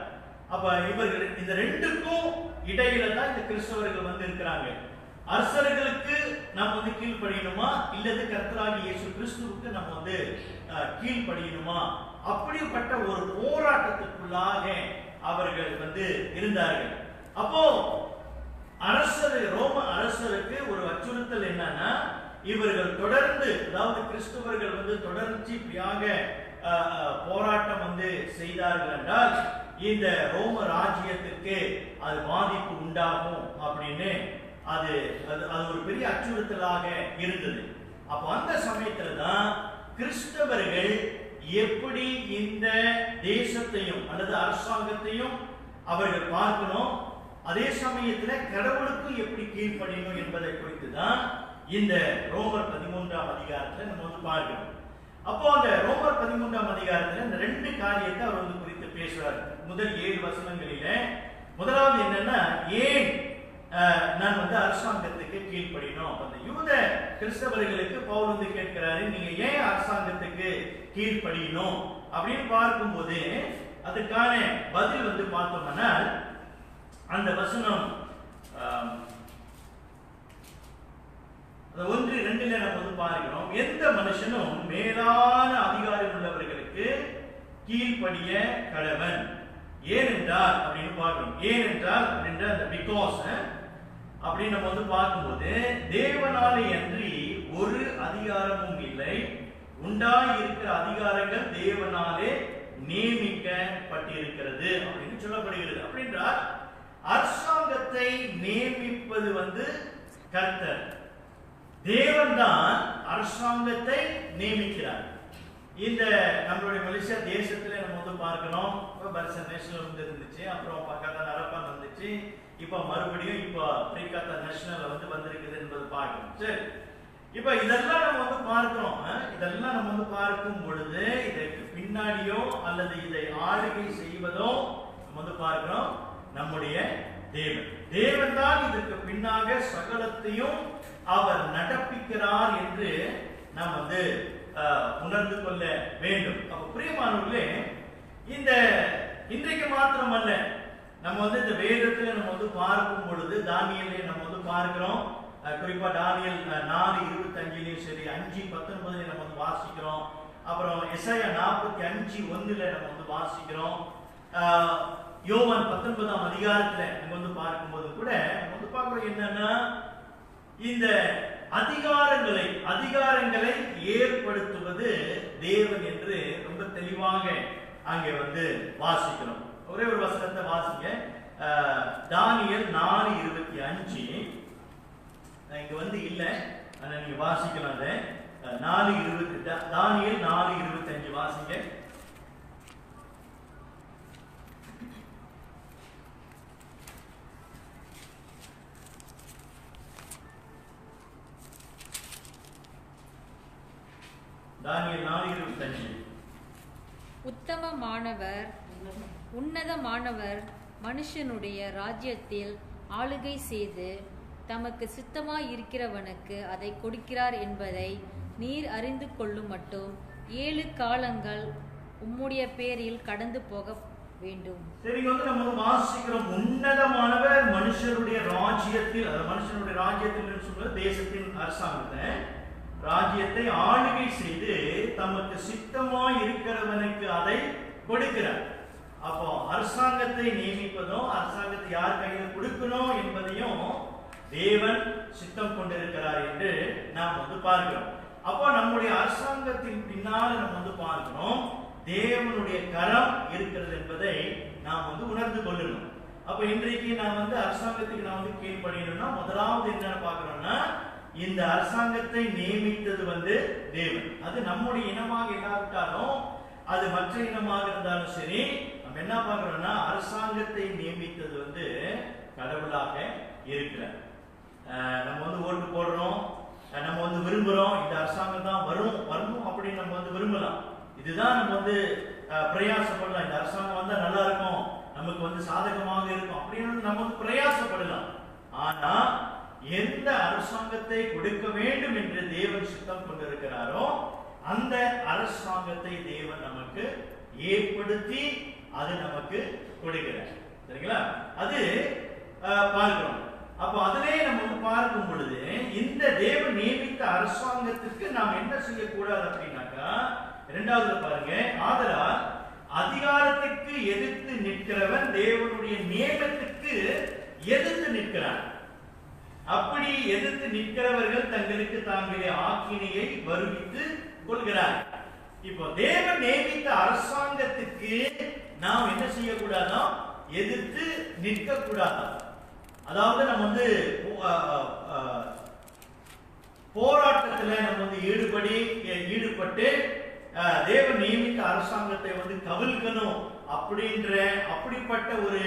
அப்ப இவர்கள் இந்த ரெண்டுக்கும் இடையில தான் இந்த கிறிஸ்தவர்கள் வந்து இருக்கிறாங்க. அரசர்களுக்கு நாம் வந்து கீழ்ப்படியணுமா, இல்லது கர்த்தராகிய இயேசு கிறிஸ்துவுக்கு நம்ம வந்து கீழ்ப்படியணுமா, அப்படிப்பட்ட ஒரு போராட்டத்துக்குள்ளாக அவர்கள் வந்து இருந்தார்கள். அப்போ ரோம அரசருக்கு ஒரு அச்சுறுத்தல் என்னன்னா, இவர்கள் தொடர்ந்து, அதாவது கிறிஸ்தவர்கள் வந்து தொடர்ச்சியாக போராட்டம் வந்து செய்தார்கள் என்றால் இந்த ரோம ராஜ்யத்திற்கு அது பாதிப்பு உண்டாகும் அப்படின்னு அது ஒரு பெரிய அச்சுறுத்தலாக இருந்தது. அப்போ அந்த சமயத்துல தான் கிறிஸ்தவர்கள் எப்படி இந்த தேசத்தையும் அல்லது அரசாங்கத்தையும் அவர்கள் பார்க்கணும், அதே சமயத்துல கடவுளுக்கு எப்படி கீழ்ப்படியணும் என்பதை குறித்து தான் இந்த ரோமர் 13ஆம் அதிகாரத்துல நம்ம வந்து பார்க்கிறோம். அப்போ அந்த ரோமர் 13ஆம் அதிகாரத்துல இந்த ரெண்டு காரியத்தை அவர் வந்து குறித்து பேசுறார். முதல் 7 வசனங்களிலே முதலாவது என்னன்னா, ஏன் நான் வந்து அரசாங்கத்துக்கு கீழ்ப்படியணும். அந்த யூத கிறிஸ்தவர்களுக்கு பவுல் வந்து கேட்கிறாரு, நீங்க ஏன் அரசாங்கத்துக்கு கீழ்ப்படியணும் அப்படின்னு பார்க்கும்போது அதுக்கான பதில் வந்து பார்த்தோம்னா, அந்த வசனம் 1:2 நம்ம வந்து பார்க்கிறோம், எந்த மனுஷனும் மேலான அதிகாரம் உள்ளவர்களுக்கு கீழ்ப்படிய கடவன். ஏனென்றால் அப்படின்னு பார்க்கணும், ஏனென்றால் அப்படின்ற அந்த பிகாஸ் அப்படின்னு நம்ம வந்து பார்க்கும்போது, தேவனாலே அன்றி ஒரு அதிகாரமும் இல்லை, உண்டாய் இருக்கிற அதிகாரங்கள் தேவனாலே நியமிக்கப்பட்டிருக்கிறது அப்படின்னு சொல்லப்படுகிறது. அப்படின்றால் அரசாங்கத்தை நியமிப்பது வந்து கர்த்தர், தேவன் தான் அரசாங்கத்தை நியமிக்கிறார். இந்த நம்மளுடைய மலேசியா தேசத்துல நம்ம வந்து பார்க்கிறோம், பர்சன் நேஷனல் வந்து இருந்துச்சு, அப்புறம் பக்கத்தா அரப்பான் வந்துச்சு, இப்ப மறுபடியும் இப்ப பிரிகாத்தா நேஷனல் வந்து வந்திருக்குது என்பது பார்க்கணும். சரி, இப்ப இதெல்லாம் நம்ம வந்து பார்க்கிறோம். இதெல்லாம் நம்ம வந்து பார்க்கும் பொழுது இதற்கு பின்னாடியோ அல்லது இதை ஆளுகை செய்வதோ நம்ம வந்து பார்க்கிறோம் நம்முடைய தேவன் தான் இதற்கு பின்னாக சகலத்தையும் அவர் நடப்பிக்கிறார் என்று நாம் வந்து உணர்ந்து கொள்ள வேண்டும். அப்ப பிரியமானவர்களே, இந்த இன்றைக்கு மாத்திரமல்ல, நம்ம வந்து இந்த வேதத்துல நம்ம வந்து பார்க்கும் பொழுது தானியேலை நம்ம வந்து பார்க்கிறோம். குறிப்பா தானியேல் 4:25 சரி, 5:19 நம்ம வந்து வாசிக்கிறோம். அப்புறம் எசாயா 45:1 நம்ம வந்து வாசிக்கிறோம். யோவான் 19ஆம் அதிகாரத்துல நம்ம வந்து பார்க்கும்போது கூட நம்ம வந்து பார்க்கிறோம் என்னன்னா, இந்த அதிகாரங்களை ஏற்படுத்துவது தேவன் என்று ரொம்ப தெளிவாக அங்கே வந்து வாசிக்கிறோம். ஒரே ஒரு வசனத்தை வாசிங்க, தானியேல் 4:25. இங்க வந்து இல்ல, ஆனா நீங்க வாசிக்கலாம். 4:20 தானியேல் 4:25 வாசிங்க. தானியேல் 4:25. உன்னதமானவர் மனுஷனுடைய ராஜ்யத்தில் ஆளுகை செய்து தமக்கு சித்தமாய் இருக்கிறவனுக்கு அதை கொடுக்கிறார் என்பதை நீர் அறிந்து கொள்ளும் மட்டும் 7 காலங்கள் உம்முடைய பேரில் கடந்து போக வேண்டும். சரி, வந்து நம்ம வாசிக்கிறோம், உன்னதமானவர் மனுஷனுடைய ராஜ்யத்தில், மனுஷனுடைய ராஜ்யத்தில் சொல்ற தேசத்தின் அரசாங்கத்தை ராஜ்யத்தை ஆளுகை செய்து தமக்கு சித்தமாய் இருக்கிறவனுக்கு அதை கொடுக்கிறார். அப்போ அரசாங்கத்தை நியமிப்பதும் அரசாங்கத்தை யார் கையில் கொடுக்கணும் என்பதையும் தேவன் சித்தம் கொண்டிருக்கிறார் என்று நாம் வந்து பார்க்கிறோம். அப்போ நம்முடைய அரசாங்கத்தின் பின்னால் நம்ம வந்து பார்க்கிறோம் தேவனுடைய கரம் இருக்கிறது என்பதை நாம் வந்து உணர்ந்து கொள்ளணும். அப்ப இன்றைக்கு நான் வந்து அரசாங்கத்துக்கு நான் வந்து கீழ்ப்படியணும்னா முதலாவது என்ன பார்க்கிறோம்னா, இந்த அரசாங்கத்தை நியமித்தது வந்து தேவன். அது நம்முடைய இனமாக இல்லாவிட்டாலும் அது மற்ற இனமாக இருந்தாலும் சரி, நம்ம என்ன பார்க்கிறோம்னா அரசாங்கத்தை நியமித்தது வந்து கடவுளாக இருக்கிறார். நம்ம வந்து ஓட்டு போடுறோம், நம்ம வந்து விரும்புறோம், இந்த அரசாங்கம் தான் வரணும் அப்படின்னு நம்ம வந்து விரும்பலாம். இதுதான் நம்ம வந்து பிரயாசப்படலாம், இந்த அரசாங்கம் வந்தா நல்லா இருக்கும், நமக்கு வந்து சாதகமாக இருக்கும் அப்படின்னு நம்ம வந்து பிரயாசப்படலாம். ஆனா எந்த அரசாங்கத்தை கொடுக்க வேண்டும் என்று தேவன் சித்தம் கொண்டிருக்கிறாரோ அந்த அரசாங்கத்தை தேவன் நமக்கு ஏற்படுத்தி அது நமக்கு கொடுக்கிறார். சரிங்களா? அது பார்க்கிறோம். அப்ப அதிலே நம்ம வந்து பார்க்கும் பொழுது இந்த தேவன் நியமித்த அரசாங்கத்துக்கு நாம் என்ன செய்யக்கூடாது அப்படின்னாக்கா, இரண்டாவது பாருங்க, ஆதலால் அதிகாரத்துக்கு எதிர்த்து நிற்கிறவன் தேவனுடைய நியமத்துக்கு எதிர்த்து நிற்கிறான். அப்படி எதிர்த்து நிற்கிறவர்கள் தங்களுக்கு தாங்களே ஆக்கினையை வருவித்து கொள்கிறார். இப்போ தேவன் நியமித்த அரசாங்கத்துக்கு நாம் என்ன செய்யக்கூடாதோ, எதிர்த்து நிற்க கூடாது. அதாவது நம்ம வந்து போராட்டத்துல நம்ம வந்து ஈடுபட்டு தேவன் நியமித்த அரசாங்கத்தை வந்து கவிழ்க்கணும் அப்படிப்பட்ட ஒரு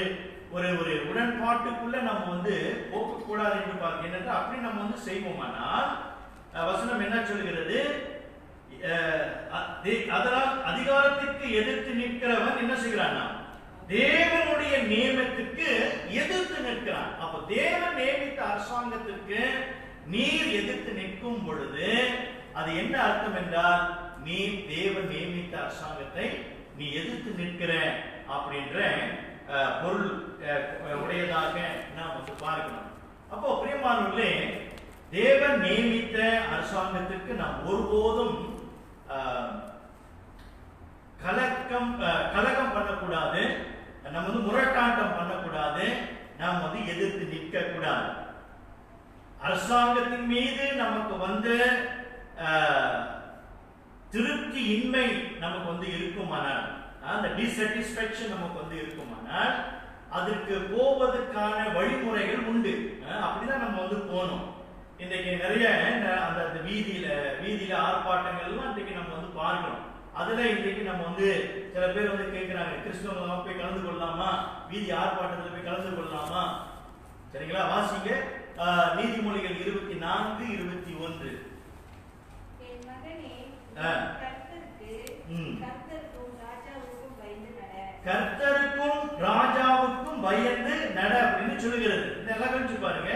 ஒரு ஒரு உடன்பாட்டுக்குள்ள நம்ம வந்து போகக்கூடாது என்று பார்க்க. என்னன்னா அப்படி நம்ம வந்து செய்வோமானால் வசனம் என்ன சொல்கிறது? அதனால் அதிகாரத்திற்கு எதிர்த்து நிற்கிறவன் என்ன செய்கிறான்னா தேவனுடைய நியமத்துக்கு எதிர்த்து நிற்கிறான். அப்ப தேவன் நியமித்த அரசாங்கத்திற்கு நீர் எதிர்த்து நிற்கும் பொழுது அது என்ன அர்த்தம் என்றால், நீ தேவன் நியமித்த அரசாங்கத்தை நீ எதிர்த்து நிற்கிற அப்படின்ற பொருள் உடையதாக நாம் வந்து பார்க்கணும். அப்போ பிரியமானவர்களே, தேவன் நியமித்த அரசாங்கத்திற்கு நாம் ஒருபோதும் கலகம் பண்ணக்கூடாது, நம்ம வந்து முரட்டாட்டம் பண்ணக்கூடாது, நாம் வந்து எதிர்த்து நிற்க கூடாது. அரசாங்கத்தின் மீது நமக்கு வந்து திருப்தி இன்மை நமக்கு வந்து இருக்குமானால், அந்த டிசாட்டிஸ்ஃபேக்ஷன் நமக்கு வந்து இருக்குமானால் அதற்கு போவதற்கான வழிமுறைகள் உண்டு. அப்படிதான் நம்ம வந்து போகணும். இன்றைக்கு நிறைய அந்த வீதியில ஆர்ப்பாட்டங்கள் எல்லாம் இன்றைக்கு நம்ம வந்து பார்க்கிறோம். அதுல இன்றைக்கு நம்ம வந்து சில பேர் வந்து கேட்கிறாங்க, கிறிஸ்தவங்க போய் கலந்து கொள்ளலாமா, வீதி ஆர்ப்பாட்டத்தில் போய் கலந்து கொள்ளலாமா? சரிங்களா? வாசிங்க நீதிமொழிகள் 24:21. என் மகனே, கர்த்தருக்கும் ராஜாவுக்கும் பயந்து நட அப்படின்னு சொல்லுகிறது. இதெல்லாம் கவனிச்சு பாருங்க.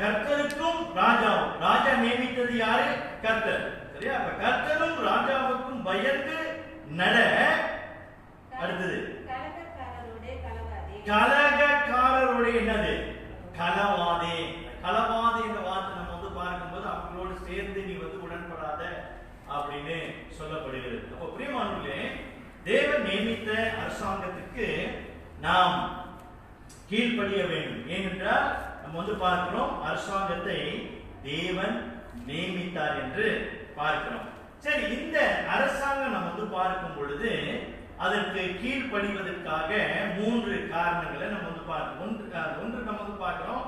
கர்த்தருக்கும் ராஜாவும், ராஜா நியமித்தது யாரு? கர்த்தர். சரியா? அப்ப கர்த்தரும் ராஜாவுக்கும் பயந்து நட. அடுத்தது கலகக்காரரோட என்னது? களவாதே. களவாதே என்ற வார்த்தை நம்ம வந்து பார்க்கும்போது அவங்களோடு சேர்ந்து நீ வந்து உடன்படாத அப்படின்னு சொல்லப்படுகிறது. அப்போ பிரியமானவர்களே, தேவன் நியமித்த அரசாங்கத்துக்கு நாம் கீழ்ப்படிய வேண்டும். ஏனென்றால் நம்ம வந்து பார்க்கிறோம், அரசாங்கத்தை தேவன் நியமித்தார் என்று பார்க்கிறோம். சரி, இந்த அரசாங்கம் நம்ம வந்து பார்க்கும் பொழுது அதற்கு கீழ்ப்படிவதற்காக 3 காரணங்களை நம்ம வந்து பார்க்கிறோம். ஒன்று நம்ம வந்து பார்க்கிறோம்,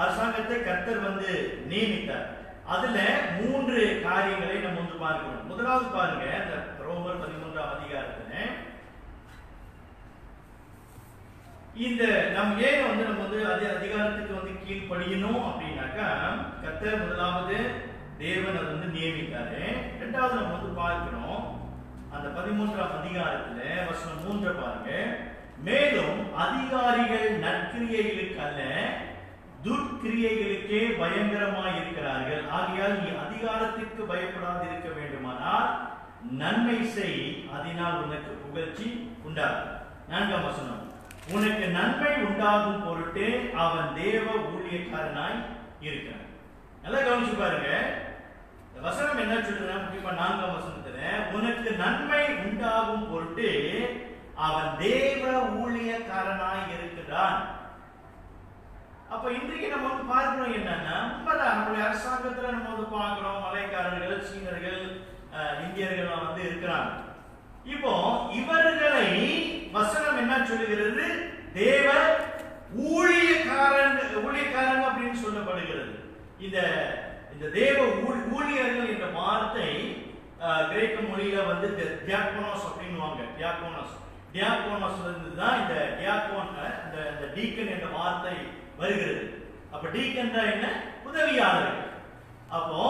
அரசாங்கத்தை கர்த்தர் வந்து நியமித்தார். அதுல 3 காரியங்களை நம்ம வந்து பார்க்கிறோம். முதலாவது பாருங்க, இந்த ரோமர் 13ஆம் அதிகாரத்துல இந்த நம்ம ஏன் வந்து நம்ம வந்து அதிகாரத்துக்கு வந்து கீழ்ப்படியணும் அப்படின்னாக்கா, கர்த்தர் முதலாவது தேவன் அது வந்து நியமித்தாரு. இரண்டாவது நம்ம வந்து பார்க்கிறோம் அந்த 13ஆம் அதிகாரத்துல வசனம் 3 பாருங்க, மேலும் அதிகாரிகள் நற்கிரியைகளுக்கு அல்ல துர்க்கிரியைகளுக்கே பயங்கரமாய் இருக்கிறார்கள். ஆகையால் நீ அதிகாரத்திற்கு பயப்படாது இருக்க வேண்டுமானால் நன்மை செய், அதனால் உனக்கு புகழ்ச்சி உண்டாகும். 4ஆம் வசனம், உனக்கு நன்மை உண்டாகும் பொருட்டு அவன் தேவ ஊழியக்காரனாய் இருக்கிறான். நல்லா கவனிச்சு பாருங்க, வசனம் என்ன சொல்றதுன்னா, முக்கியமா 4ஆம் வசனத்துல உனக்கு நன்மை உண்டாகும் பொருட்டு அவன் தேவ ஊழியக்காரனாய் இருக்கிறான். அப்ப இன்றைக்கு நம்ம வந்து பார்க்கிறோம் என்னன்னா, உண்மைதான், நம்மளுடைய அரசாங்கத்துல நம்ம வந்து பார்க்கிறோம் மலைக்காரர்கள், சீனர்கள், இந்தியர்கள் வந்து இருக்கிறாங்க. இப்போ இவர்களை வசனம் என்ன சொல்லுகிறது? தேவ ஊழியக்காரங்க அப்படின்னு சொல்லப்படுகிறது. இந்த தேவ ஊழியர்கள் என்ற வார்த்தை கிரேக்க மொழியில வந்து தியாக்கோனோஸ் அப்படின்னுவாங்க. டியாக்கோனோஸ் தான் இந்த டியாக்கோன், இந்த டீக்கன் என்ற வார்த்தை வருகிறது. அப்ப டீக்கன் தான் என்ன? உதவியாளர்கள். அப்போ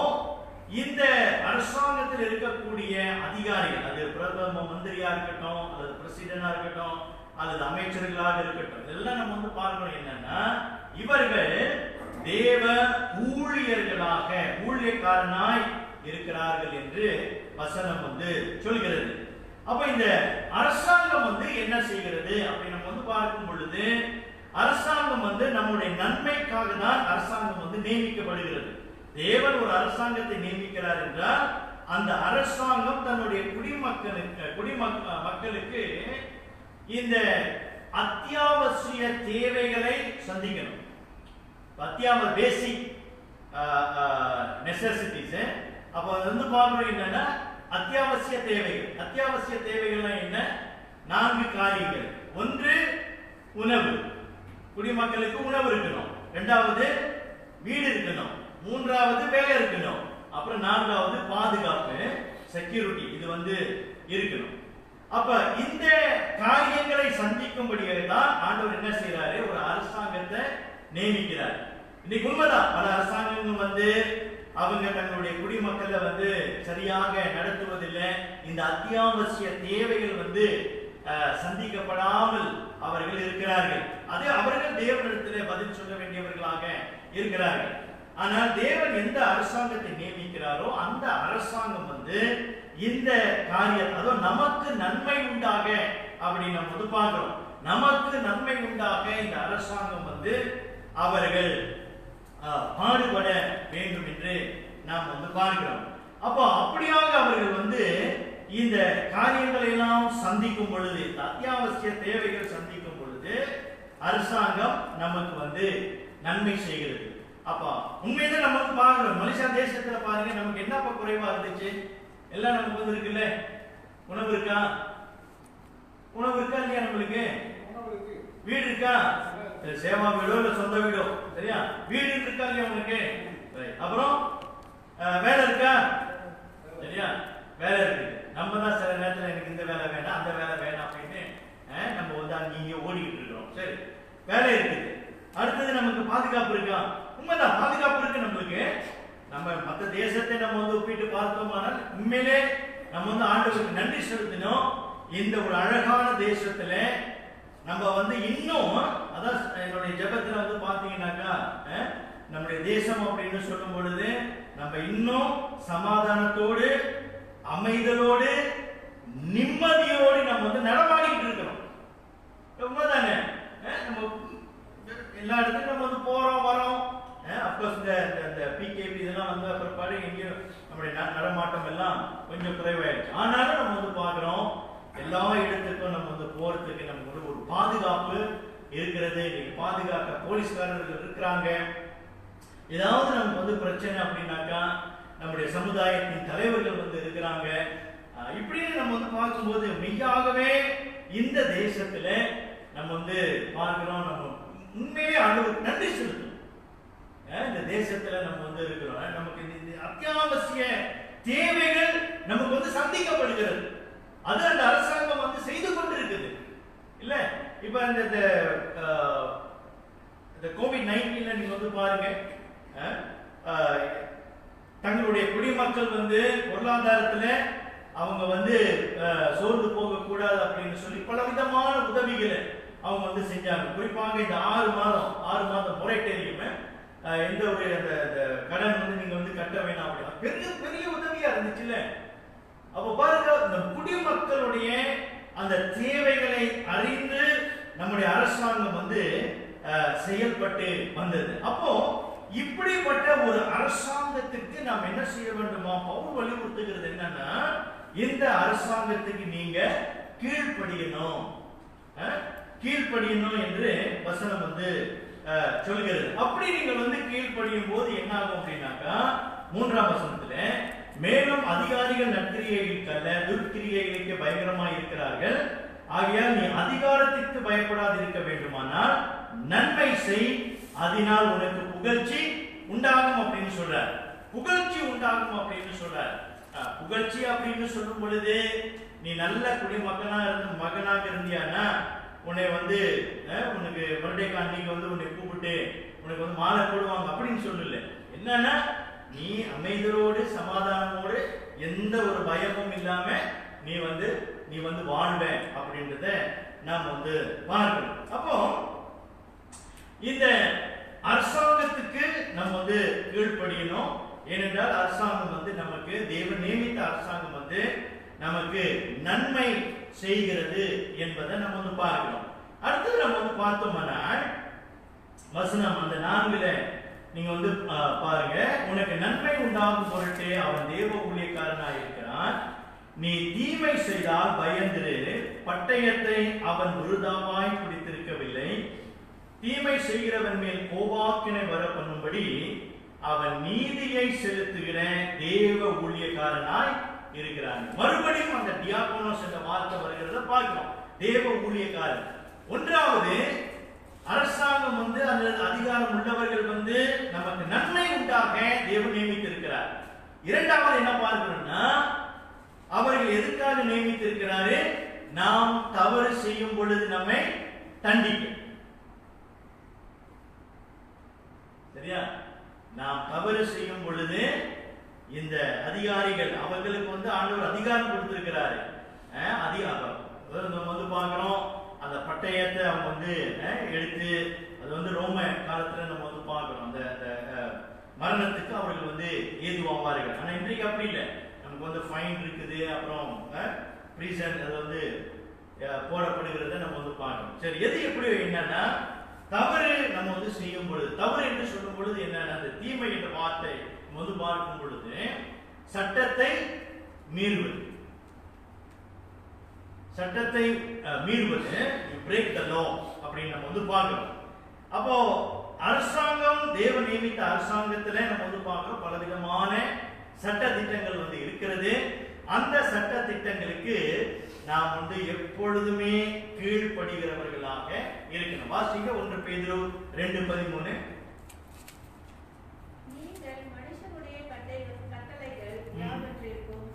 இந்த அரசாங்கத்தில் இருக்கக்கூடிய அதிகாரிகள், அது பிரதம மந்திரியா இருக்கட்டும், அல்லது பிரசிடண்டா இருக்கட்டும், அல்லது அமைச்சர்களாக இருக்கட்டும், இதெல்லாம் நம்ம வந்து பார்க்கணும் என்னன்னா, இவர்கள் தேவ ஊழியர்களாக ஊழியக்காரனாய் இருக்கிறார்கள் என்று வசனம் வந்து சொல்கிறது. அப்ப இந்த அரசாங்கம் வந்து என்ன செய்கிறது அப்படி நம்ம வந்து பார்க்கும் பொழுது, அரசாங்கம் வந்து நம்முடைய நன்மைக்காக தான் அரசாங்கம் வந்து நியமிக்கப்படுகிறது. தேவன் ஒரு அரசாங்கத்தை நியமிக்கிறார் என்றால் அந்த அரசாங்கம் தன்னுடைய குடிமக்களுக்கு இந்த அத்தியாவசிய தேவைகளை சந்திக்கணும். பேசிக் நெசசிட்டிஸ். அப்ப வந்து பார்க்கணும் என்னன்னா, அத்தியாவசிய தேவைகள் என்ன? 4 காரியங்கள். ஒன்று உணவு, குடிமக்களுக்கு உணவு இருக்கணும். இரண்டாவது வீடு இருக்கணும். மூன்றாவது வேலை இருக்கணும். அப்புறம் நான்காவது பாதுகாப்பு, செக்யூரிட்டி, இது வந்து இருக்கணும். அப்ப இந்த காரியங்களை சந்திக்கும்படியாக தான் ஆண்டவர் என்ன செய்யறாரு? ஒரு அரசாங்கத்தை நியமிக்கிறார். இன்னைக்கு உண்மைதான், பல அரசாங்கங்கள் வந்து அவங்க தங்களுடைய குடிமக்களை வந்து சரியாக நடத்துவதில்லை. இந்த அத்தியாவசிய தேவைகள் வந்து சந்திக்கப்படாமல் அவர்கள் இருக்கிறார்கள். அது அவர்கள் தேவனிடத்திலே பதில் சொல்ல வேண்டியவர்களாக இருக்கிறார்கள். ஆனால் தேவன் எந்த அரசாங்கத்தை நியமிக்கிறாரோ அந்த அரசாங்கம் வந்து இந்த காரியத்தை, அதாவது நமக்கு நன்மை உண்டாக அப்படி நம்ம வந்து பார்க்கிறோம். நமக்கு நன்மை உண்டாக இந்த அரசாங்கம் வந்து அவர்கள் பாடுபட வேண்டும் என்று நாம் வந்து பார்க்கிறோம். அப்போ அப்படியாக அவர்கள் வந்து இந்த காரியங்களை எல்லாம் சந்திக்கும் பொழுது, அத்தியாவசிய தேவைகள் சந்திக்கும் பொழுது அரசாங்கம் நமக்கு வந்து நன்மை செய்கிறது. அப்ப உண்மையிலே நம்ம வந்து பார்க்கிறோம், மலேசியா தேசத்துல பாருங்க, நமக்கு என்னப்பா குறைவா இருந்துச்சு? எல்லாம் நமக்கு வந்து இருக்குல்ல. உணவு இருக்கா இல்லையா? நம்மளுக்கு வீடு இருக்கா? சேவா வீடோ இல்ல சொந்த வீடோ, சரியா? வீடு இருக்கா இல்லையா உங்களுக்கு? அப்புறம் வேலை இருக்கா? சரியா? வேலை இருக்கு. நம்ம தான் சில நேரத்தில் எனக்கு இந்த வேலை வேணாம், அந்த வேலை வேணாம் அப்படின்னு நம்ம வந்து அங்கே ஓடிக்கிட்டு இருக்கிறோம். சரி, வேலை இருக்குது. அடுத்தது நமக்கு பாதுகாப்பு இருக்கா? உண்மைதான், பாதுகாப்பு இருக்கு நம்மளுக்கு. நம்ம மற்ற தேசத்தை நம்ம வந்து ஒப்பிட்டு பார்த்தோம்னால் உண்மையிலே நம்ம வந்து ஆண்டவருக்கு நன்றி செலுத்தினோம். இந்த ஒரு அழகான தேசத்துல நம்ம வந்து இன்னும், அதான் என்னுடைய ஜெபத்துல வந்து பாத்தீங்கன்னாக்கா, நம்முடைய தேசம் அப்படின்னு சொல்லும் பொழுது நம்ம இன்னும் சமாதானத்தோடு, அமைதலோடு, நிம்மதியோடு நம்ம வந்து நடமாடிக்கிட்டு இருக்கிறோம். உண்மைதானே? நம்ம எல்லா இடத்துக்கும் நம்ம வந்து போறோம் வரோம். அப்கோர்ஸ் இந்த பிகேபி இதெல்லாம் வந்து பிற்பாடு எங்கேயும் நம்முடைய நடமாட்டம் எல்லாம் கொஞ்சம் குறைவாயிடுச்சு. ஆனாலும் நம்ம வந்து பார்க்கிறோம், எல்லா இடத்துக்கும் நம்ம வந்து போறதுக்கு நமக்கு வந்து ஒரு பாதுகாப்பு இருக்கிறது. பாதுகாக்க போலீஸ்காரர்கள் இருக்கிறாங்க. ஏதாவது நமக்கு வந்து பிரச்சனை அப்படின்னாக்கா நம்முடைய சமுதாயத்தின் தலைவர்கள் வந்து இருக்கிறாங்க. இப்படியே நம்ம வந்து பார்க்கும்போது மெய்யாகவே இந்த தேசத்துல நம்ம வந்து பார்க்கிறோம், நம்ம உண்மையே ஆண்டவருக்கு நன்றி செலுத்தணும். இந்த தேசத்துல நம்ம வந்து இருக்கிறோம். நமக்கு இந்த அத்தியாவசிய தேவைகள் நமக்கு வந்து சந்திக்கப்படுகிறது. அது அந்த அரசாங்கம் வந்து செய்து கொண்டு இருக்குது இல்ல. இப்ப இந்த கோவிட்-19 நீங்க வந்து பாருங்க, தங்களுடைய குடிமக்கள் வந்து பொருளாதாரத்துல அவங்க வந்து சோர்ந்து போக கூடாது அப்படின்னு சொல்லி பல விதமான உதவிகளை அவங்க வந்து செஞ்சாங்க. குறிப்பாக இந்த 6 மாதம் மொரட்டோரியம், எந்த ஒரு அந்த கடன் வந்து நீங்க வந்து கட்ட வேணாம் அப்படின்னா பெரிய பெரிய உதவியா இருந்துச்சுல்ல. அப்ப பாருங்க, இந்த குடிமக்களுடைய அந்த தேவைகளை அறிந்து நம்முடைய அரசாங்கம் வந்து செயல்பட்டு வந்தது. அப்போ இப்படிப்பட்ட ஒரு அரசாங்கத்துக்கு நாம் என்ன செய்ய வேண்டுமா? பவுல் வலியுறுத்துகிறது என்னன்னா, இந்த அரசாங்கத்துக்கு நீங்க கீழ்ப்படியணும் என்று வசனம் வந்து சொல்கிறது. அப்படி நீங்கள் வந்து கீழ்ப்படியும் போது என்ன ஆகும் அப்படின்னாக்கா, 3ஆம் வசனத்துல, மேலும் அதிகாரிகள் நற்கிரியைகளுக்கு அல்ல துர்க்கிரியைகளுக்கு பயங்கரமாய் இருக்கிறார்கள். ஆகையால் நீ அதிகாரத்திற்கு பயப்படாது இருக்க வேண்டுமானால் நன்மை செய், அதனால் உனக்கு புகழ்ச்சி உண்டாகும் அப்படின்னு சொல்றார். புகழ்ச்சி உண்டாகும் அப்படின்னு சொல்றார். புகழ்ச்சி அப்படின்னு சொல்லும் பொழுது நீ நல்ல மகனாக இருந்தியானா உன்னை வந்து உனக்கு பர்த்டே அன்னைக்கு வந்து உன்னை கூப்பிட்டு உனக்கு வந்து மாலை போடுவாங்க அப்படின்னு சொல்லல. என்னன்னா நீ அமைதியோடு சமாதானமோடு எந்த ஒரு பயமும் இல்லாம நீ வந்து வாழ்வ அப்படின்றத நாம் வந்து பார்க்கணும். அப்போ இந்த அரசாங்கத்துக்கு நம்ம வந்து கீழ்ப்படியணும். ஏனென்றால் அரசாங்கம் வந்து நமக்கு தேவன் நியமித்த அரசாங்கம் வந்து நமக்கு நன்மை செய்கிறது என்பதை நம்ம வந்து பார்க்கிறோம். அடுத்து நம்ம வந்து பார்த்தோம்னால் வசனம் அந்த 4 நீங்க வந்து பாருங்க, உனக்கு நன்மை உண்டாகும் பொருட்டே அவன் தேவ ஊழியக்காரனாய் இருக்கிறான். நீ தீமை செய்தால் பயந்திரு, பட்டயத்தை அவன் விருதாவாய் பிடித்திருக்கவில்லை. தீமை செய்கிறவன் மேல் கோபாக்கினை வர பண்ணும்படி அவன் நீதியை செலுத்துகிற தேவ ஊழியக்காரனாய் இருக்கிறான். மறுபடியும் அந்த டியாகோனோஸ் என்ற வார்த்தை வருகிறத பார்க்கிறோம். தேவ ஊழியக்காரன். ஒன்றாவது அரசாங்கம் வந்து அந்த அதிகாரம் உள்ளவர்கள் வந்து நமக்கு நன்மை உண்டாக தேவன் நியமித்திருக்கிறார். இரண்டாவது என்ன பார்க்கிறோம்னா அவர்கள் எதுக்காக நியமித்திருக்கிறாரு? நாம் தவறு செய்யும் பொழுது நம்மை தண்டிக்க. சரியா? நாம் தவறு செய்யும் பொழுது இந்த அதிகாரிகள் அவர்களுக்கு வந்து ஆண்டவர் அதிகாரம் கொடுத்திருக்கிறாரு. நம்ம வந்து பார்க்கிறோம் அந்த பட்டயத்தை அவங்க வந்து எடுத்து அது வந்து ரோம காலத்துல நம்ம வந்து பார்க்கிறோம் அந்த மரணத்துக்கு அவர்கள் வந்து ஏதுவாவார்கள். ஆனா இன்றைக்கு அப்படி இல்லை. நமக்கு வந்து ஃபைன் இருக்குது, அப்புறம் பிரீசன் அது வந்து போடப்படுகிறத நம்ம வந்து பார்க்கணும். சரி, எது எப்படி என்னன்னா தவறு நம்ம வந்து செய்யும் பொழுது, தவறு என்று சொல்லும் பொழுது என்னன்னா அந்த தீமை என்ற வார்த்தை நம்ம வந்து பார்க்கும் பொழுது சட்டத்தை மீறுவது, சட்டத்தை மீறுவது, பிரேக் த லா அப்படின்னு நம்ம வந்து பார்க்கிறோம். அப்போ அரசாங்கம் தேவ நியமித்த அரசாங்கத்துல நம்ம வந்து பார்க்கிறோம் பலவிதமான சட்ட திட்டங்கள் வந்து இருக்கிறது. அந்த சட்ட திட்டங்களுக்கு நாம் வந்து எப்பொழுதுமே கீழ்ப்படுகிறவர்களாக இருக்கணும். வாசிங்க 1 பேதுரு 2:13. நீங்கள் மனுஷனுடைய கட்டளைகள் யாவற்றிற்கும்